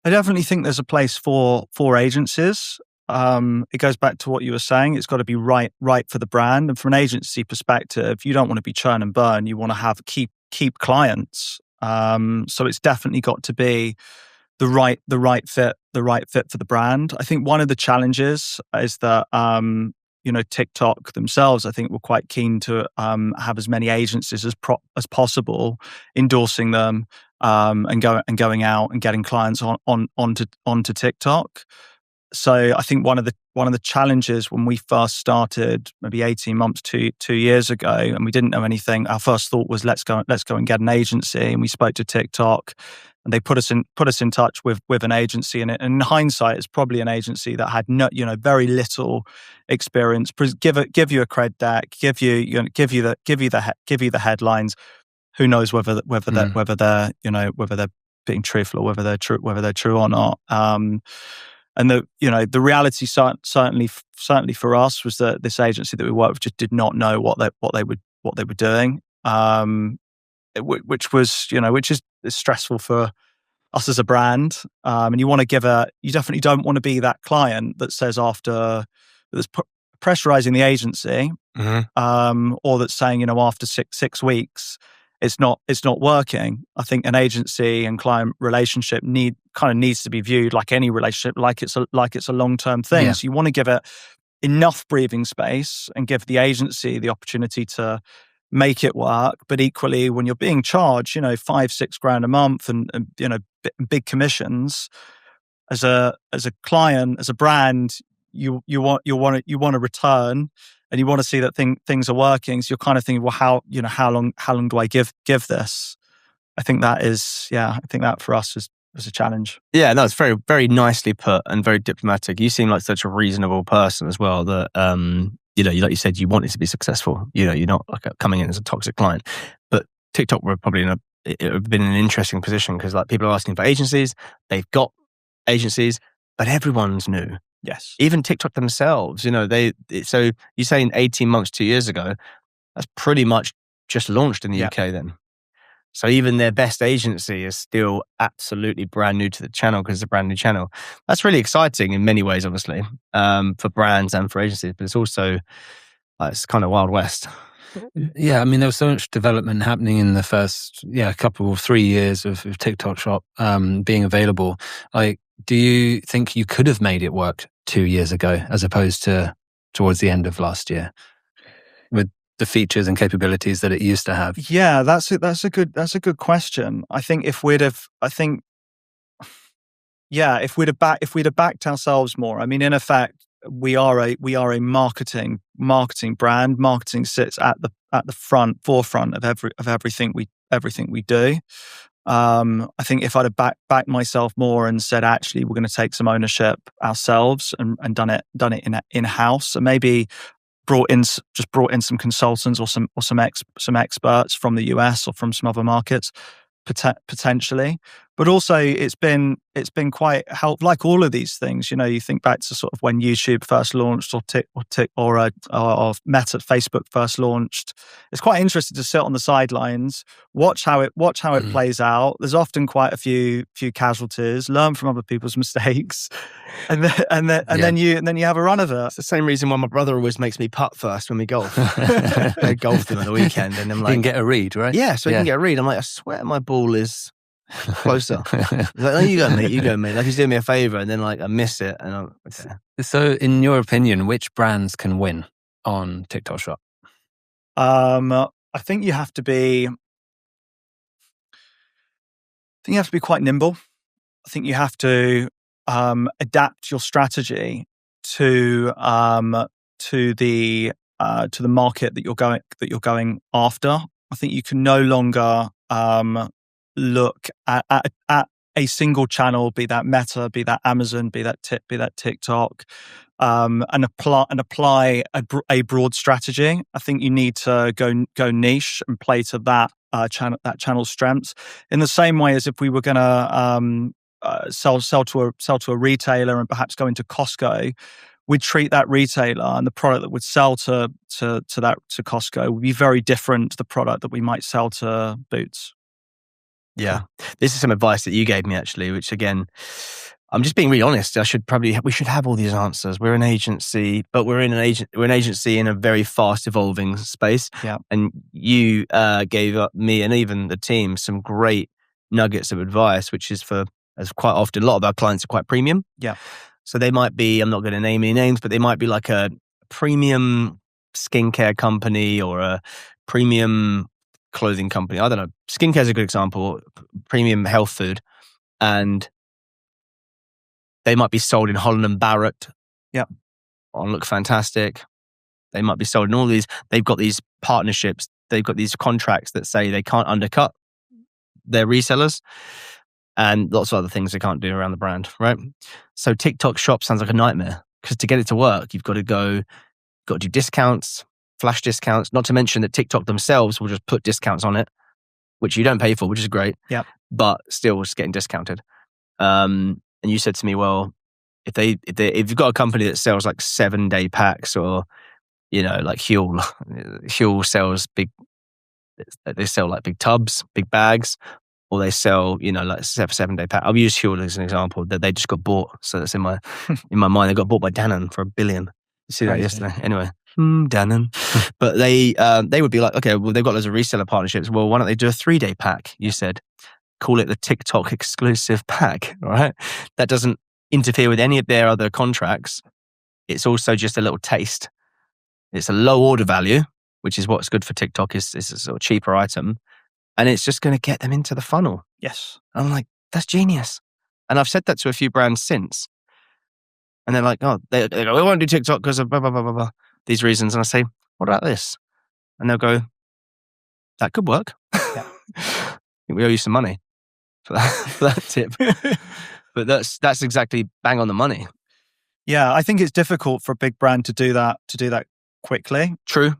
I definitely think there's a place for agencies. It goes back to what you were saying. It's got to be right for the brand, and from an agency perspective, you don't want to be churn and burn. You want to keep clients. So it's definitely got to be the right fit for the brand. I think one of the challenges is that TikTok themselves, I think, were quite keen to have as many agencies as possible endorsing them, and going out and getting clients onto TikTok. So I think one of the challenges when we first started, maybe 18 months to 2 years ago, and we didn't know anything, our first thought was let's go and get an agency. And we spoke to TikTok, and they put us in touch with an agency. And in hindsight, it's probably an agency that had very little experience. Give you a cred deck, give you the headlines. Who knows whether they're being truthful or whether they're true or not. And the reality certainly for us was that this agency that we worked with just did not know what they were doing, which is stressful for us as a brand. And you definitely don't want to be that client that says after that's pressurizing the agency, or that's saying after six weeks it's not working. I think an agency and client relationship needs to be viewed like any relationship, like it's a long-term thing. Yeah. So you want to give it enough breathing space and give the agency the opportunity to make it work. But equally, when you're being charged, $5-6 grand a month and big commissions, as a client, as a brand, you want to return. And you want to see that things are working. So you're kind of thinking, well, how long do I give this? I think that for us was a challenge. Yeah, no, it's very, very nicely put and very diplomatic. You seem like such a reasonable person as well. That like you said, you want it to be successful. You're not like coming in as a toxic client. But TikTok were probably it would have been in an interesting position because like people are asking for agencies. They've got agencies, but everyone's new. Yes. Even TikTok themselves, so you say in 18 months, 2 years ago, that's pretty much just launched in the UK then. So even their best agency is still absolutely brand new to the channel because it's a brand new channel. That's really exciting in many ways, obviously, for brands and for agencies, but it's also, it's kind of Wild West. Yeah, I mean, there was so much development happening in the first, 3 years of TikTok Shop being available. Like, do you think you could have made it work 2 years ago as opposed to towards the end of last year with the features and capabilities that it used to have? Yeah, that's a good question. I think if we'd have backed ourselves more. I mean, in effect, we are a marketing brand. Marketing sits at the forefront of everything we do. I think if I'd have backed myself more and said, actually, we're going to take some ownership ourselves and done it in house, and maybe brought in some consultants or some experts from the US or from some other markets, potentially, But also, it's been quite helpful. Like all of these things, you think back to sort of when YouTube first launched, or Meta, Facebook first launched. It's quite interesting to sit on the sidelines, watch how it plays out. There's often quite a few casualties. Learn from other people's mistakes, and then you have a run of it. It's the same reason why my brother always makes me putt first when we golf. I golfed him at the weekend, and I'm like, you can get a read, right? Yeah, so you can get a read. I'm like, I swear my ball is closer. He's like, no, you go, mate. Like he's doing me a favor, and then like I miss it, and I'm okay. So, in your opinion, which brands can win on TikTok Shop? I think you have to be. Quite nimble. I think you have to adapt your strategy to the market that you're going after. I think you can no longer look at a single channel, be that Meta, be that Amazon, be that TikTok, and apply a broad strategy. I think you need to go niche and play to that channel's strengths. In the same way as if we were going to sell to a retailer and perhaps go into Costco, we'd treat that retailer and the product that would sell to Costco would be very different to the product that we might sell to Boots. Yeah. This is some advice that you gave me, actually, which again, I'm just being really honest. We should have all these answers. We're an agency, but we're an agency in a very fast evolving space. Yeah. And you gave up me and even the team some great nuggets of advice, which is as quite often, a lot of our clients are quite premium. Yeah. So they might be, I'm not going to name any names, but they might be like a premium skincare company or a premium clothing company. I don't know. Skincare is a good example. Premium health food. And they might be sold in Holland and Barrett. Yeah. Look fantastic. They might be sold in all these. They've got these partnerships. They've got these contracts that say they can't undercut their resellers and lots of other things they can't do around the brand, right? So TikTok Shop sounds like a nightmare because to get it to work, you've got to do discounts, flash discounts, not to mention that TikTok themselves will just put discounts on it, which you don't pay for, which is great. Yeah. But still it's getting discounted. And you said to me, well, if you've got a company that sells like 7-day packs or, like Huel sells they sell like big tubs, big bags, or they sell, like a 7-day pack. I'll use Huel as an example that they just got bought. So that's in my mind. They got bought by Danone for $1 billion. You see that yesterday? Anyway. Danone. But they would be like, okay, well, they've got loads of reseller partnerships. Well, why don't they do a 3-day pack? You said, call it the TikTok exclusive pack, right? That doesn't interfere with any of their other contracts. It's also just a little taste. It's a low order value, which is what's good for TikTok is a sort of cheaper item. And it's just going to get them into the funnel. Yes. And I'm like, that's genius. And I've said that to a few brands since. And they're like, oh, they go, we won't do TikTok because of blah, blah, blah, blah, blah, these reasons. And I say, what about this? And they'll go, that could work. Yeah. I think we owe you some money for that tip. But that's exactly bang on the money. Yeah, I think it's difficult for a big brand to do that quickly. True.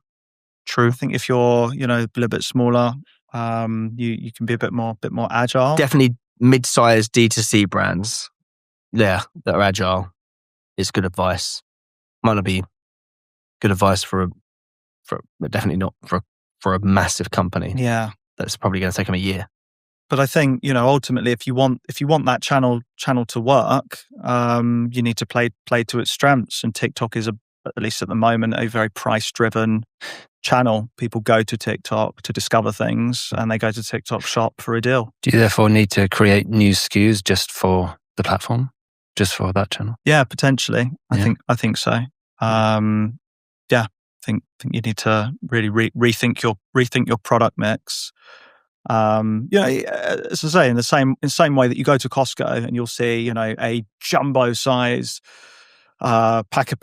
I think if you're, a little bit smaller, you can be a bit more agile. Definitely mid-sized D2C brands, that are agile is good advice. Might not be good advice for definitely not for a massive company. Yeah, that's probably going to take them a year. But I think ultimately, if you want that channel to work, you need to play to its strengths. And TikTok is at least at the moment, a very price-driven channel. People go to TikTok to discover things, and they go to TikTok Shop for a deal. Do you therefore need to create new SKUs just for the platform, just for that channel? Yeah, potentially. I think so. I think you need to really rethink your product mix. As I say, in the same way that you go to Costco and you'll see, a jumbo size pack of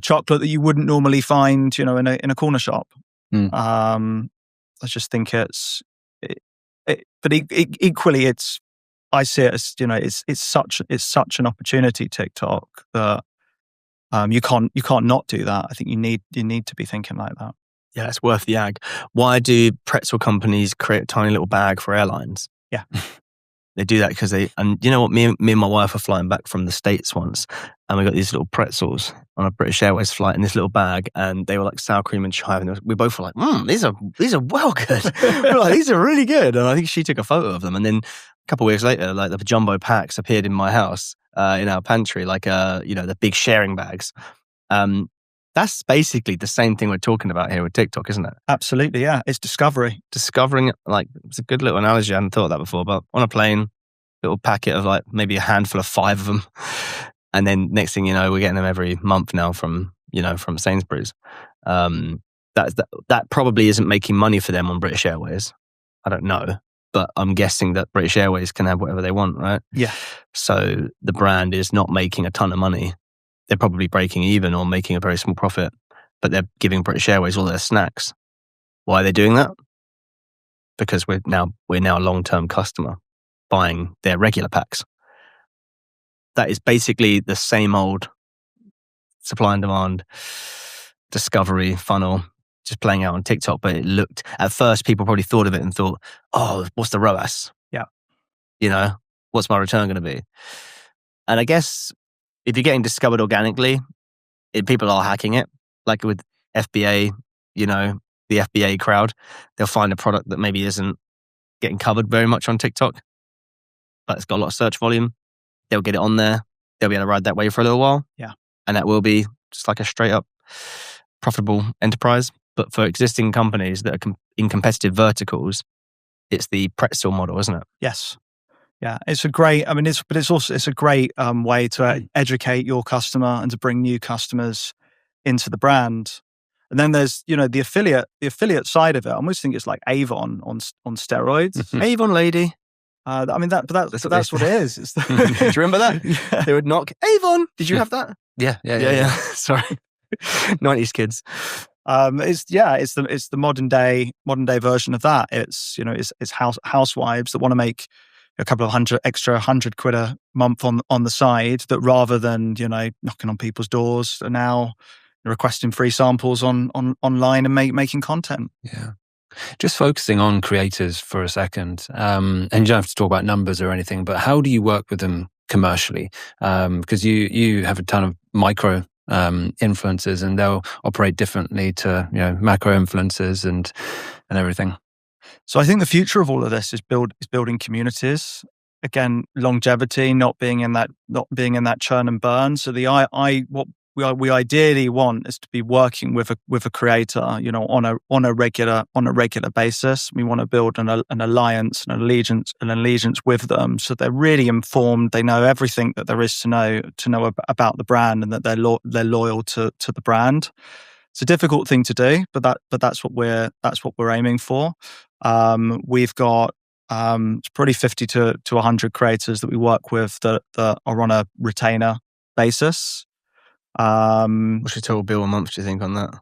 chocolate that you wouldn't normally find, in a corner shop. I just think but equally, I see it as, it's such an opportunity, TikTok, that you can't not do that. I think you need to be thinking like that. Yeah, it's worth the ag. Why do pretzel companies create a tiny little bag for airlines? Yeah. They do that because and you know what? Me and my wife were flying back from the States once, and we got these little pretzels on a British Airways flight in this little bag, and they were like sour cream and chive, and we both were like, these are well good. We were like, these are really good. And I think she took a photo of them, and then a couple of weeks later, like the jumbo packs appeared in my house, in our pantry, like the big sharing bags. That's basically the same thing we're talking about here with TikTok, isn't it? Absolutely, yeah. It's discovery. Discovering, like, it's a good little analogy. I hadn't thought of that before, but on a plane, little packet of like maybe a handful of 5 of them. And then next thing you know, we're getting them every month now from Sainsbury's. That probably isn't making money for them on British Airways. I don't know. But I'm guessing that British Airways can have whatever they want, right? Yeah. So the brand is not making a ton of money. They're probably breaking even or making a very small profit, but they're giving British Airways all their snacks. Why are they doing that? Because we're now a long-term customer buying their regular packs. That is basically the same old supply and demand discovery funnel just playing out on TikTok. But at first, people probably thought of it and thought, oh, what's the ROAS? Yeah. What's my return going to be? And I guess if you're getting discovered organically, people are hacking it. Like with FBA, the FBA crowd, they'll find a product that maybe isn't getting covered very much on TikTok, but it's got a lot of search volume. They'll get it on there. They'll be able to ride that wave for a little while. Yeah. And that will be just like a straight up profitable enterprise. But for existing companies that are in competitive verticals, it's the pretzel model, isn't it? Yes. Yeah, it's a great. I mean, it's a great way to educate your customer and to bring new customers into the brand. And then there's the affiliate side of it. I almost think it's like Avon on steroids. Avon lady. That's what it is. It's Do you remember that? Yeah. They would knock Avon. Did you have that? Yeah. Sorry, 90s kids. It's the modern day version of that. It's housewives that want to make a couple of £100 a month on the side, that rather than knocking on people's doors are now requesting free samples online and making content. Yeah. Just focusing on creators for a second, and you don't have to talk about numbers or anything, but how do you work with them commercially? Because you have a ton of micro influencers, and they'll operate differently to macro influencers and everything. So I think the future of all of this is building communities. Again, longevity, not being in that churn and burn. So what we ideally want is to be working with a creator, on a regular basis. We want to build an alliance, an allegiance with them, so they're really informed. They know everything that there is to know about the brand, and that they're loyal to the brand. It's a difficult thing to do, but that's what we're aiming for. We've got it's probably 50 to 100 creators that we work with that are on a retainer basis. What's your total bill a month, do you think, on that?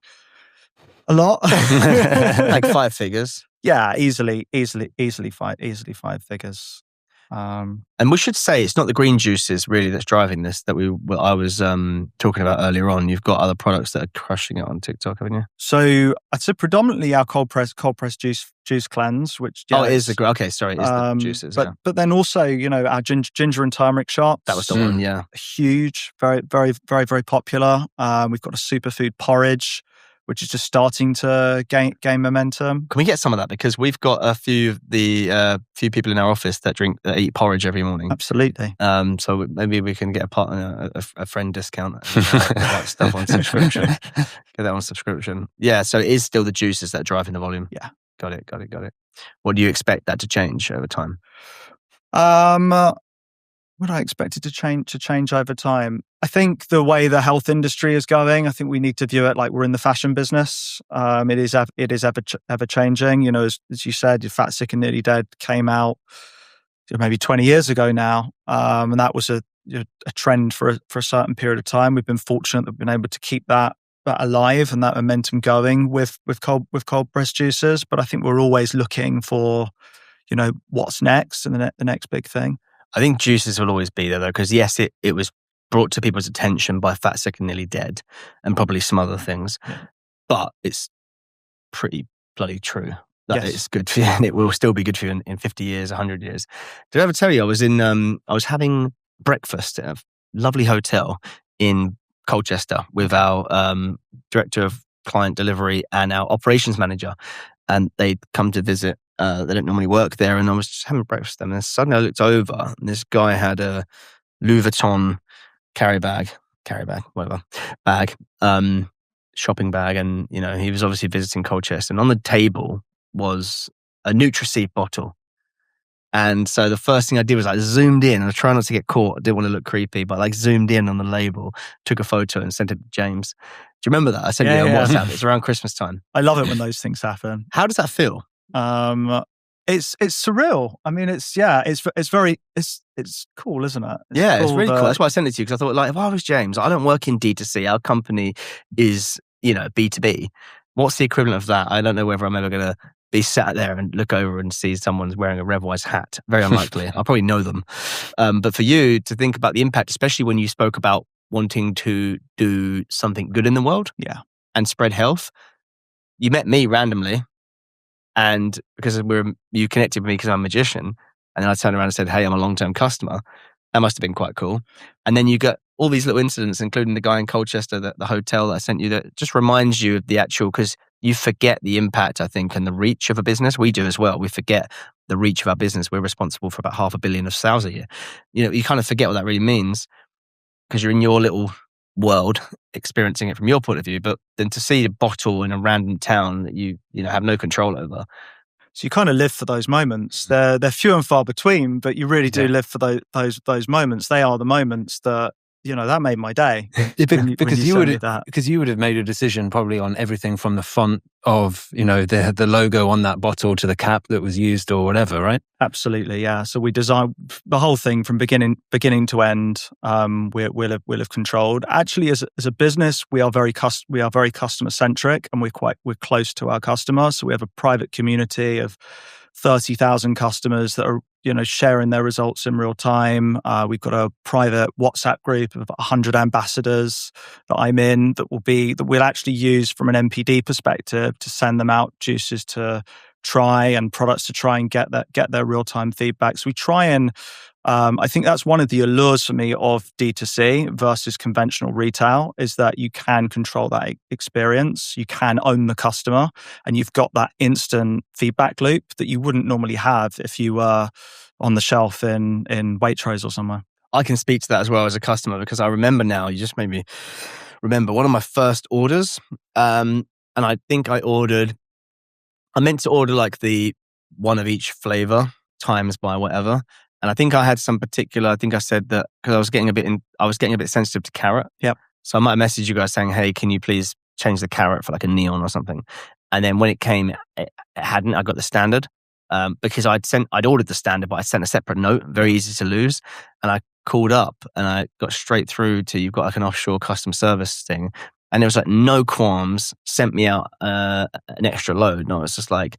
A lot. Like 5 figures. Yeah, easily 5 figures. And we should say it's not the green juices really that's driving this. I was talking about earlier on. You've got other products that are crushing it on TikTok, haven't you? So I'd say predominantly our cold press juice cleanse, which it is the juices. But then also our ginger and turmeric shots. That was the one, yeah. Huge, very very very very popular. We've got a superfood porridge, which is just starting to gain momentum. Can we get some of that? Because we've got a few people in our office that eat porridge every morning. Absolutely. So maybe we can get a friend discount and get that stuff on subscription. Get that on subscription. Yeah, so it is still the juices that are driving the volume. Yeah. Got it. What do you expect that to change over time? What I expected to change over time. I think the way the health industry is going, I think we need to view it like we're in the fashion business. It is ever changing. As you said, your Fat, Sick and Nearly Dead came out maybe 20 years ago now, and that was a trend for a certain period of time. We've been fortunate that we've been able to keep that alive and that momentum going with cold press juices. But I think we're always looking for what's next and the next big thing. I think juices will always be there, though, because yes, it was brought to people's attention by Fat, Sick and Nearly Dead and probably some other things, but it's pretty bloody true. that Yes. it's good for you and it will still be good for you in 50 years, 100 years. Did I ever tell you I was having breakfast at a lovely hotel in Colchester with our director of client delivery and our operations manager, and they'd come to visit. They don't normally work there, and I was just having breakfast with them, and suddenly I looked over and this guy had a Louis Vuitton whatever bag, shopping bag, and he was obviously visiting Colchester, and on the table was a Nutriseed bottle. And so the first thing I did was I zoomed in, and I try not to get caught. I didn't want to look creepy, but I zoomed in on the label, took a photo and sent it to James. Do you remember that? I sent you on WhatsApp. It was around Christmas time. I love it when those things happen. How does that feel? It's surreal. I mean, it's cool, isn't it? It's really cool. That's why I sent it to you, because I thought, like, if I was James, I don't work in D2C. Our company is, B2B. What's the equivalent of that? I don't know whether I'm ever going to be sat there and look over and see someone's wearing a Revwise hat. Very unlikely. I'll probably know them. But for you to think about the impact, especially when you spoke about wanting to do something good in the world, and spread health. You met me randomly, and because you connected with me because I'm a magician, and then I turned around and said, "Hey, I'm a long-term customer." That must have been quite cool. And then you got all these little incidents, including the guy in Colchester, the hotel that I sent you, that just reminds you of the actual, because you forget the impact, I think, and the reach of a business. We do as well. We forget the reach of our business. We're responsible for about 500 million of sales a year. You kind of forget what that really means because you're in your little world experiencing it from your point of view. But then to see a bottle in a random town that you have no control over. So you kind of live for those moments. They're few and far between, but you really do live for those moments. They are the moments that that made my day. Because you would have made a decision probably on everything from the font of the logo on that bottle to the cap that was used or whatever, right? Absolutely, yeah. So we designed the whole thing from beginning to end. We'll have controlled. Actually, as a business, we are very customer centric, and we're close to our customers. So we have a private community of 30,000 customers that are sharing their results in real time. We've got a private WhatsApp group of 100 ambassadors that I'm in that we'll actually use from an NPD perspective to send them out juices to try and products to try and get their real time feedback. So we try and I think that's one of the allures for me of D2C versus conventional retail, is that you can control that experience, you can own the customer, and you've got that instant feedback loop that you wouldn't normally have if you were on the shelf in Waitrose or somewhere. I can speak to that as well as a customer, because I remember now, you just made me remember one of my first orders. And I think I meant to order like the one of each flavor times by whatever. And I think I had some particular, I think I said that because I was getting a bit sensitive to carrot. Yep. So I might message you guys saying, "Hey, can you please change the carrot for like a neon or something?" And then when it came, it hadn't. I got the standard because I'd ordered the standard, but I sent a separate note, very easy to lose. And I called up and I got straight through to, you've got like an offshore customer service thing. And there was like no qualms, sent me out an extra load. And I was just like,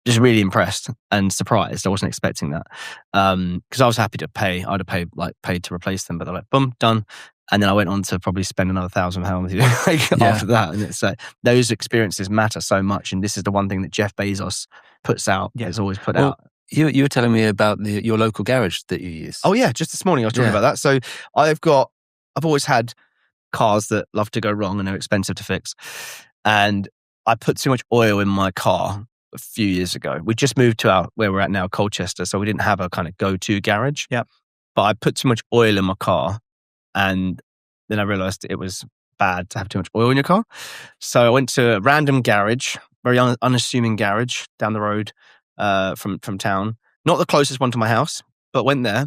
just really impressed and surprised. I wasn't expecting that because I was happy to pay. I'd have paid to replace them, but they're like, boom, done. And then I went on to probably spend another £1,000 after that. And it's like those experiences matter so much. And this is the one thing that Jeff Bezos puts out. Has always put out. You were telling me about your local garage that you use. Oh yeah, just this morning I was talking about that. So I've always had cars that love to go wrong and they're expensive to fix. And I put too much oil in my car a few years ago. We just moved to where we're at now, Colchester. So we didn't have a kind of go-to garage. Yeah. But I put too much oil in my car, and then I realized it was bad to have too much oil in your car. So I went to a random garage, very unassuming garage down the road from town. Not the closest one to my house, but went there.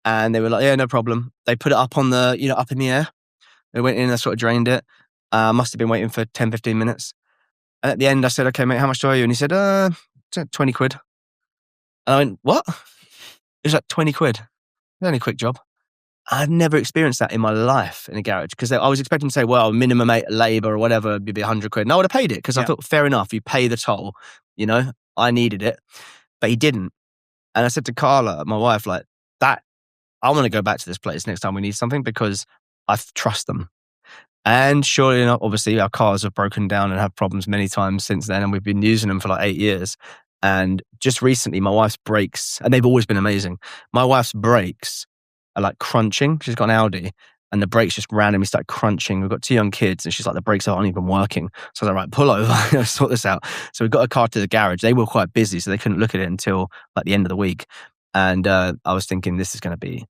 And they were like, "Yeah, no problem." They put it up on the, up in the air. They went in and sort of drained it. Must have been waiting for 10, 15 minutes. And at the end, I said, "Okay, mate, how much do I owe you?" And he said, 20 quid. And I went, "What?" It was like 20 quid. Only a quick job. I've never experienced that in my life in a garage, because I was expecting to say, well, minimum labour or whatever would be 100 quid. And I would have paid it because I thought, fair enough, you pay the toll, I needed it. But he didn't. And I said to Carla, my wife, like, that, I want to go back to this place next time we need something because I trust them. And surely enough, obviously, our cars have broken down and have problems many times since then. And we've been using them for like 8 years. And just recently, my wife's brakes, and they've always been amazing. My wife's brakes are like crunching. She's got an Audi, and the brakes just randomly start crunching. We've got 2 young kids, and she's like, the brakes aren't even working. So I was like, right, pull over, sort this out. So we got a car to the garage. They were quite busy, so they couldn't look at it until like the end of the week. And I was thinking, this is going to be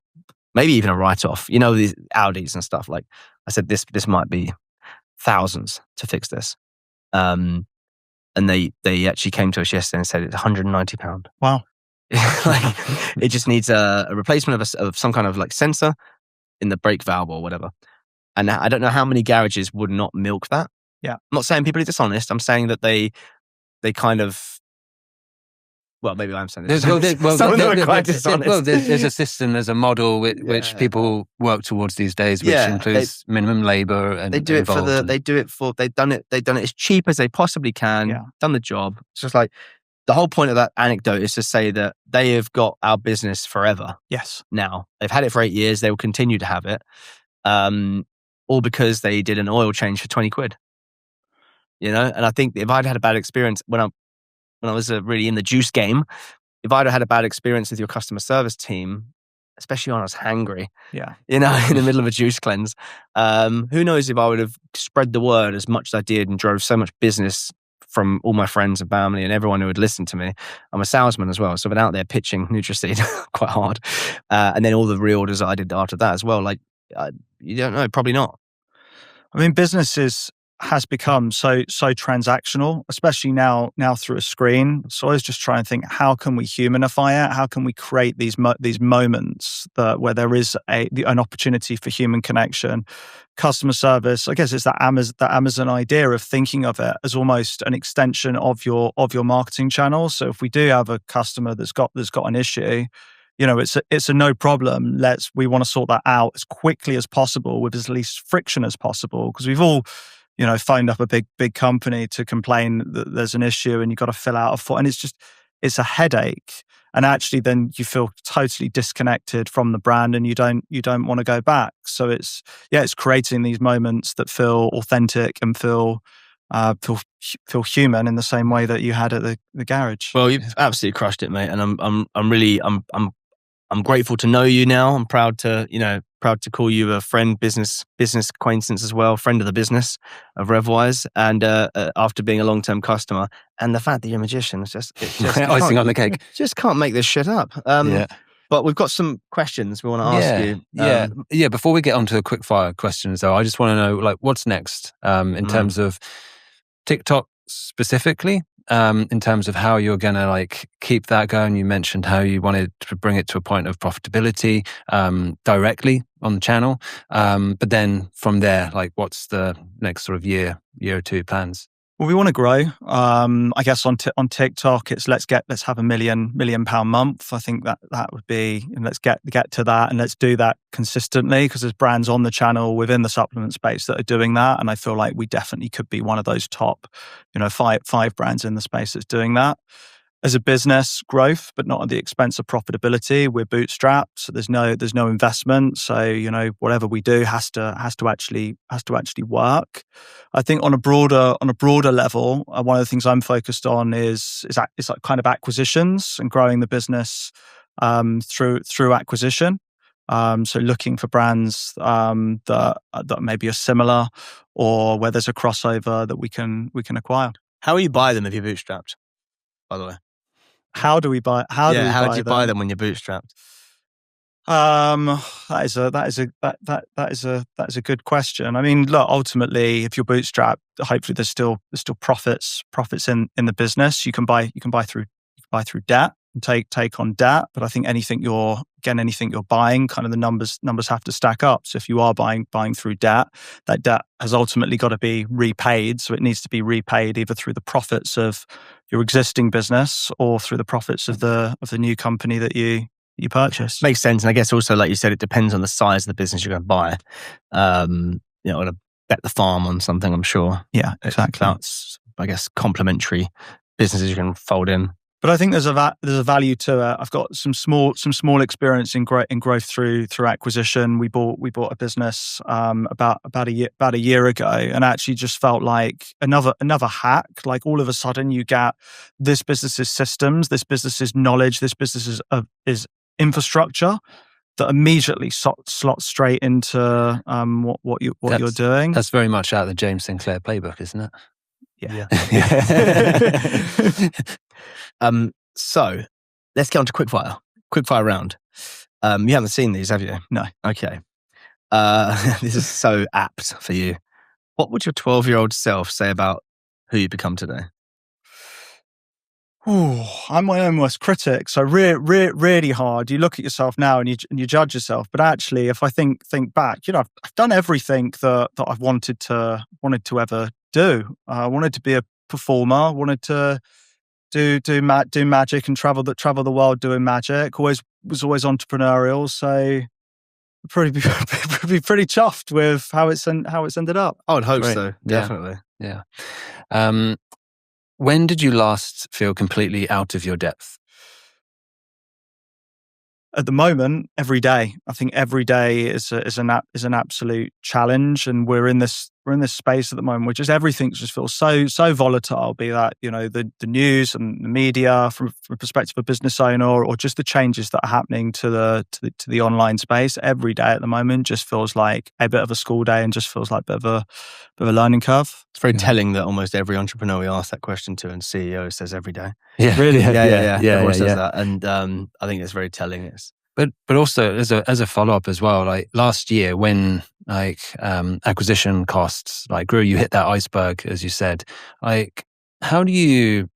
maybe even a write-off. You know, these Audis and stuff. Like I said, this might be thousands to fix this. And they actually came to us yesterday and said it's £190. Wow. Like, it just needs a replacement of some kind of like sensor in the brake valve or whatever. And I don't know how many garages would not milk that. Yeah. I'm not saying people are dishonest. I'm saying that they kind of, well, maybe I'm saying this. Some of them are quite dishonest. There's a system, there's a model which people work towards these days, which includes minimum labor and they've done it as cheap as they possibly can, done the job. It's just like, the whole point of that anecdote is to say that they have got our business forever. Yes. Now, they've had it for 8 years. They will continue to have it. All because they did an oil change for 20 quid. You know? And I think if I'd had a bad experience when I was really in the juice game, if I'd had a bad experience with your customer service team, especially when I was hangry, you know, in the middle of a juice cleanse, who knows if I would have spread the word as much as I did and drove so much business from all my friends and family and everyone who would listen to me. I'm a salesman as well, so I've been out there pitching Nutriseed quite hard. And then all the reorders that I did after that as well. Like, you don't know, probably not. I mean, business has become so transactional, especially now through a screen. So I was just trying to think, how can we humanify it? How can we create these moments where there is an opportunity for human connection, customer service? I guess it's that Amazon idea of thinking of it as almost an extension of your marketing channel. So if we do have a customer that's got an issue, you know, it's a no problem. We want to sort that out as quickly as possible with as least friction as possible, because we've all, you know, phoned up a big company to complain that there's an issue and you've got to fill out a form, and it's a headache. And actually then you feel totally disconnected from the brand and you don't want to go back. So it's creating these moments that feel authentic and feel human in the same way that you had at the garage. Well, you've absolutely crushed it, mate. And I'm grateful to know you now. I'm proud to call you a friend, business acquaintance as well, friend of the business of RevWise, and after being a long-term customer, and the fact that you're a magician, it's just icing on the cake. Just can't make this shit up. But we've got some questions we want to ask you. Before we get on to the quick fire questions, though, I just want to know, like, what's next in terms of TikTok specifically. In terms of how you're going to like keep that going. You mentioned how you wanted to bring it to a point of profitability directly on the channel. But then from there, like, what's the next sort of year or two plans? Well, we want to grow. I guess on TikTok, it's let's have a £1 million month. I think that would be, and let's get to that, and let's do that consistently, because there's brands on the channel within the supplement space that are doing that, and I feel like we definitely could be one of those top, you know, five brands in the space that's doing that. As a business, growth, but not at the expense of profitability. We're bootstrapped, so there's no investment. So, you know, whatever we do has to actually work. I think on a broader level, one of the things I'm focused on is like kind of acquisitions and growing the business through acquisition. So looking for brands that maybe are similar, or where there's a crossover that we can acquire. How will you buy them if you're bootstrapped, by the way? How do we buy? How do you buy them when you're bootstrapped? That is a good question. I mean, look, ultimately, if you're bootstrapped, hopefully there's still profits in the business. You can buy through debt and take on debt. But I think anything you're buying, kind of the numbers have to stack up. So if you are buying through debt, that debt has ultimately got to be repaid. So it needs to be repaid either through the profits of your existing business or through the profits of the new company that you purchase. Makes sense. And I guess also, like you said, it depends on the size of the business you're going to buy. You know, to bet the farm on something, I'm sure. Yeah, exactly. That's, I guess, complementary businesses you can fold in. But I think there's a value to it. I've got some small experience in growth through acquisition. We bought a business about a year ago, and actually just felt like another hack. Like all of a sudden, you get this business's systems, this business's knowledge, this business's is infrastructure that immediately slots straight into what you're doing. That's very much out of the James Sinclair playbook, isn't it? Yeah. So let's get on to quickfire round. You haven't seen these, have you? No. Okay. This is so apt for you. What would your 12-year-old self say about who you become today? Oh, I'm my own worst critic. So really hard. You look at yourself now and you judge yourself. But actually, if I think back, I've done everything that I've wanted to ever do. I wanted to be a performer. Wanted to do magic and travel the world doing magic. Was always entrepreneurial. So pretty chuffed with how it's ended up. I would hope so. Definitely. Yeah. When did you last feel completely out of your depth? At the moment, every day. I think every day is an absolute challenge, and we're in this space at the moment where just everything just feels so volatile. Be that the news and the media from a perspective of a business owner, or just the changes that are happening to the online space. Every day at the moment just feels like a bit of a school day, and just feels like a bit of a learning curve. It's very telling that almost every entrepreneur we ask that question to and CEO says every day. Yeah, really. Yeah. Everyone says that, and I think it's very telling. But also as a follow up as well, like last year when acquisition costs grew, you hit that iceberg, as you said. Like, how do you,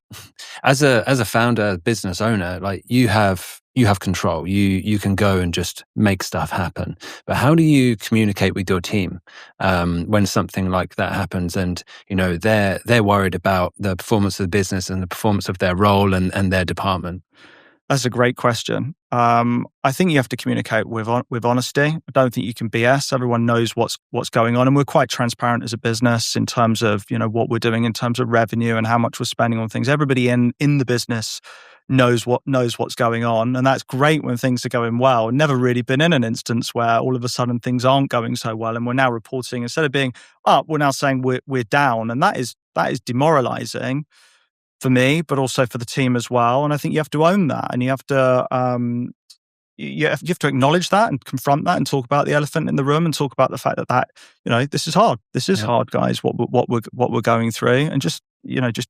as a founder, business owner, you have control. You can go and just make stuff happen. But how do you communicate with your team when something like that happens, and they're worried about the performance of the business and the performance of their role and their department? That's a great question. I think you have to communicate with honesty. I don't think you can BS. Everyone knows what's going on, and we're quite transparent as a business in terms of what we're doing in terms of revenue and how much we're spending on things. Everybody in the business knows what's going on, and that's great when things are going well. Never really been in an instance where all of a sudden things aren't going so well, and we're now reporting, instead of being up, we're now saying we're down, and that is demoralizing for me, but also for the team as well. And I think you have to own that, and you have to you have to acknowledge that and confront that and talk about the elephant in the room and talk about the fact that this is hard. This is hard, guys. What we're going through, and just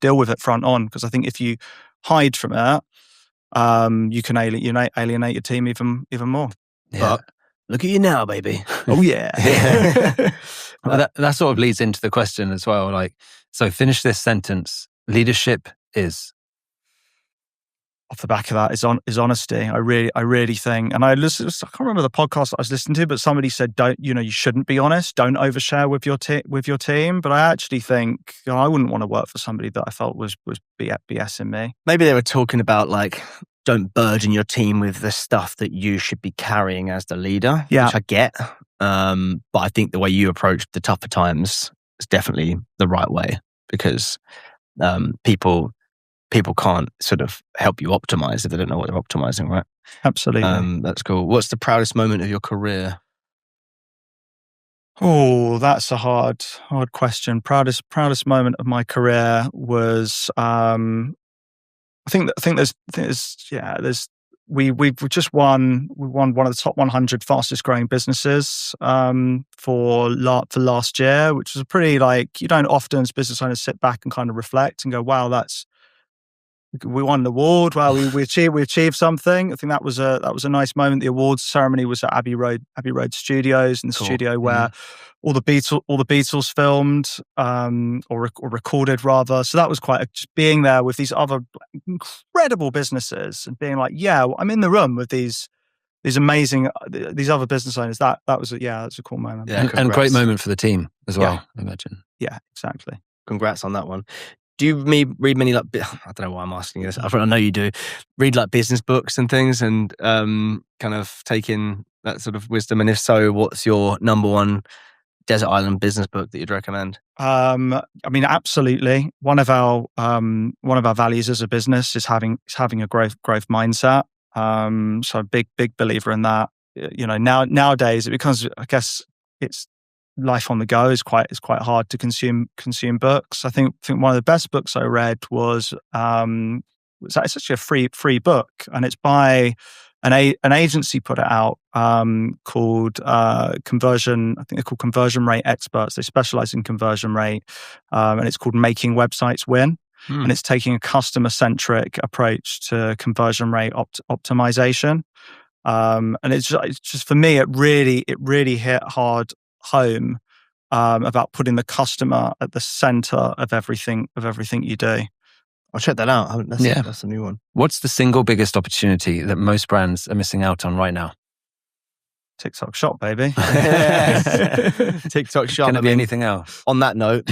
deal with it front on. Because I think if you hide from it, you can alienate your team even more. Yeah. But look at you now, baby. Oh yeah. Well, that sort of leads into the question as well. So finish this sentence. Leadership is, off the back of that, is honesty. I really think, and I can't remember the podcast that I was listening to, but somebody said, you shouldn't be honest. Don't overshare with your team. But I actually think I wouldn't want to work for somebody that I felt was BSing me. Maybe they were talking about don't burden your team with the stuff that you should be carrying as the leader, which I get. But I think the way you approach the tougher times is definitely the right way, because people can't sort of help you optimize if they don't know what they're optimizing, right? Absolutely. That's cool. What's the proudest moment of your career? Oh, that's a hard question. Proudest moment of my career was we've just won one of the top 100 fastest growing businesses for last year, which was a pretty you don't often as business owners sit back and kind of reflect and go, wow, we won an award. Wow, we achieved something. I think that was a nice moment. The awards ceremony was at Abbey Road Studios, in the studio where all the Beatles filmed or recorded rather. So that was just being there with these other incredible businesses and being like, yeah, I'm in the room with these amazing these other business owners. That was that's a cool moment. Yeah, and a great moment for the team as well. I imagine. Yeah, exactly. Congrats on that one. Do you read many I don't know why I'm asking this. I know you do. Read business books and things, and kind of take in that sort of wisdom. And if so, what's your number one desert island business book that you'd recommend? I mean, absolutely. One of our values as a business is having a growth mindset. So a big believer in that. Nowadays, because I guess it's life on the go is quite hard to consume books. I think one of the best books I read was it's actually a free book, and it's by an agency put it out called Conversion. I think they're called Conversion Rate Experts. They specialize in conversion rate, and it's called Making Websites Win. And it's taking a customer-centric approach to conversion rate optimization. And it's just for me, it really hit hard home about putting the customer at the center of everything you do. I'll check that out. That's a new one. What's the single biggest opportunity that most brands are missing out on right now? TikTok Shop, baby. TikTok Shop. Can it be anything else? On that note,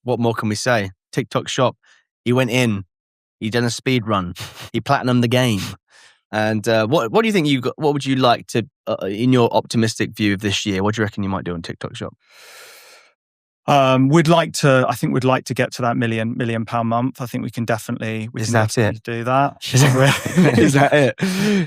what more can we say? TikTok Shop. He went in. He done a speed run. He platinumed the game. And what do you think you got? What would you like to, in your optimistic view of this year? What do you reckon you might do on TikTok Shop? We'd like to get to that £1 million month. I think we can definitely do that. Is that it?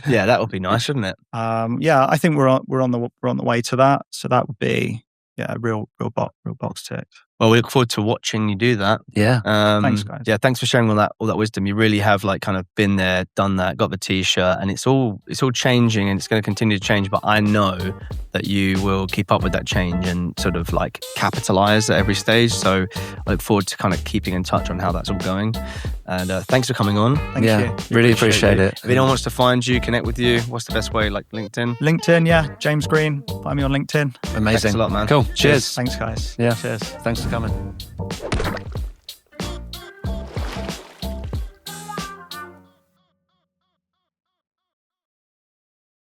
Yeah, that would be nice, wouldn't it? I think we're on the way to that. So that would be a real box ticked. Well, we look forward to watching you do that. Yeah. Thanks, guys. Yeah, thanks for sharing all that wisdom. You really have kind of been there, done that, got the t-shirt, and it's all changing, and it's going to continue to change. But I know that you will keep up with that change and sort of capitalize at every stage. So I look forward to kind of keeping in touch on how that's all going. And thanks for coming on. Thank you. Really appreciate it. If anyone wants to find you, connect with you, what's the best way? LinkedIn? LinkedIn, yeah. James Green. Find me on LinkedIn. Amazing. Thanks a lot, man. Cool. Cheers. Thanks, guys. Yeah. Cheers. Thanks for coming.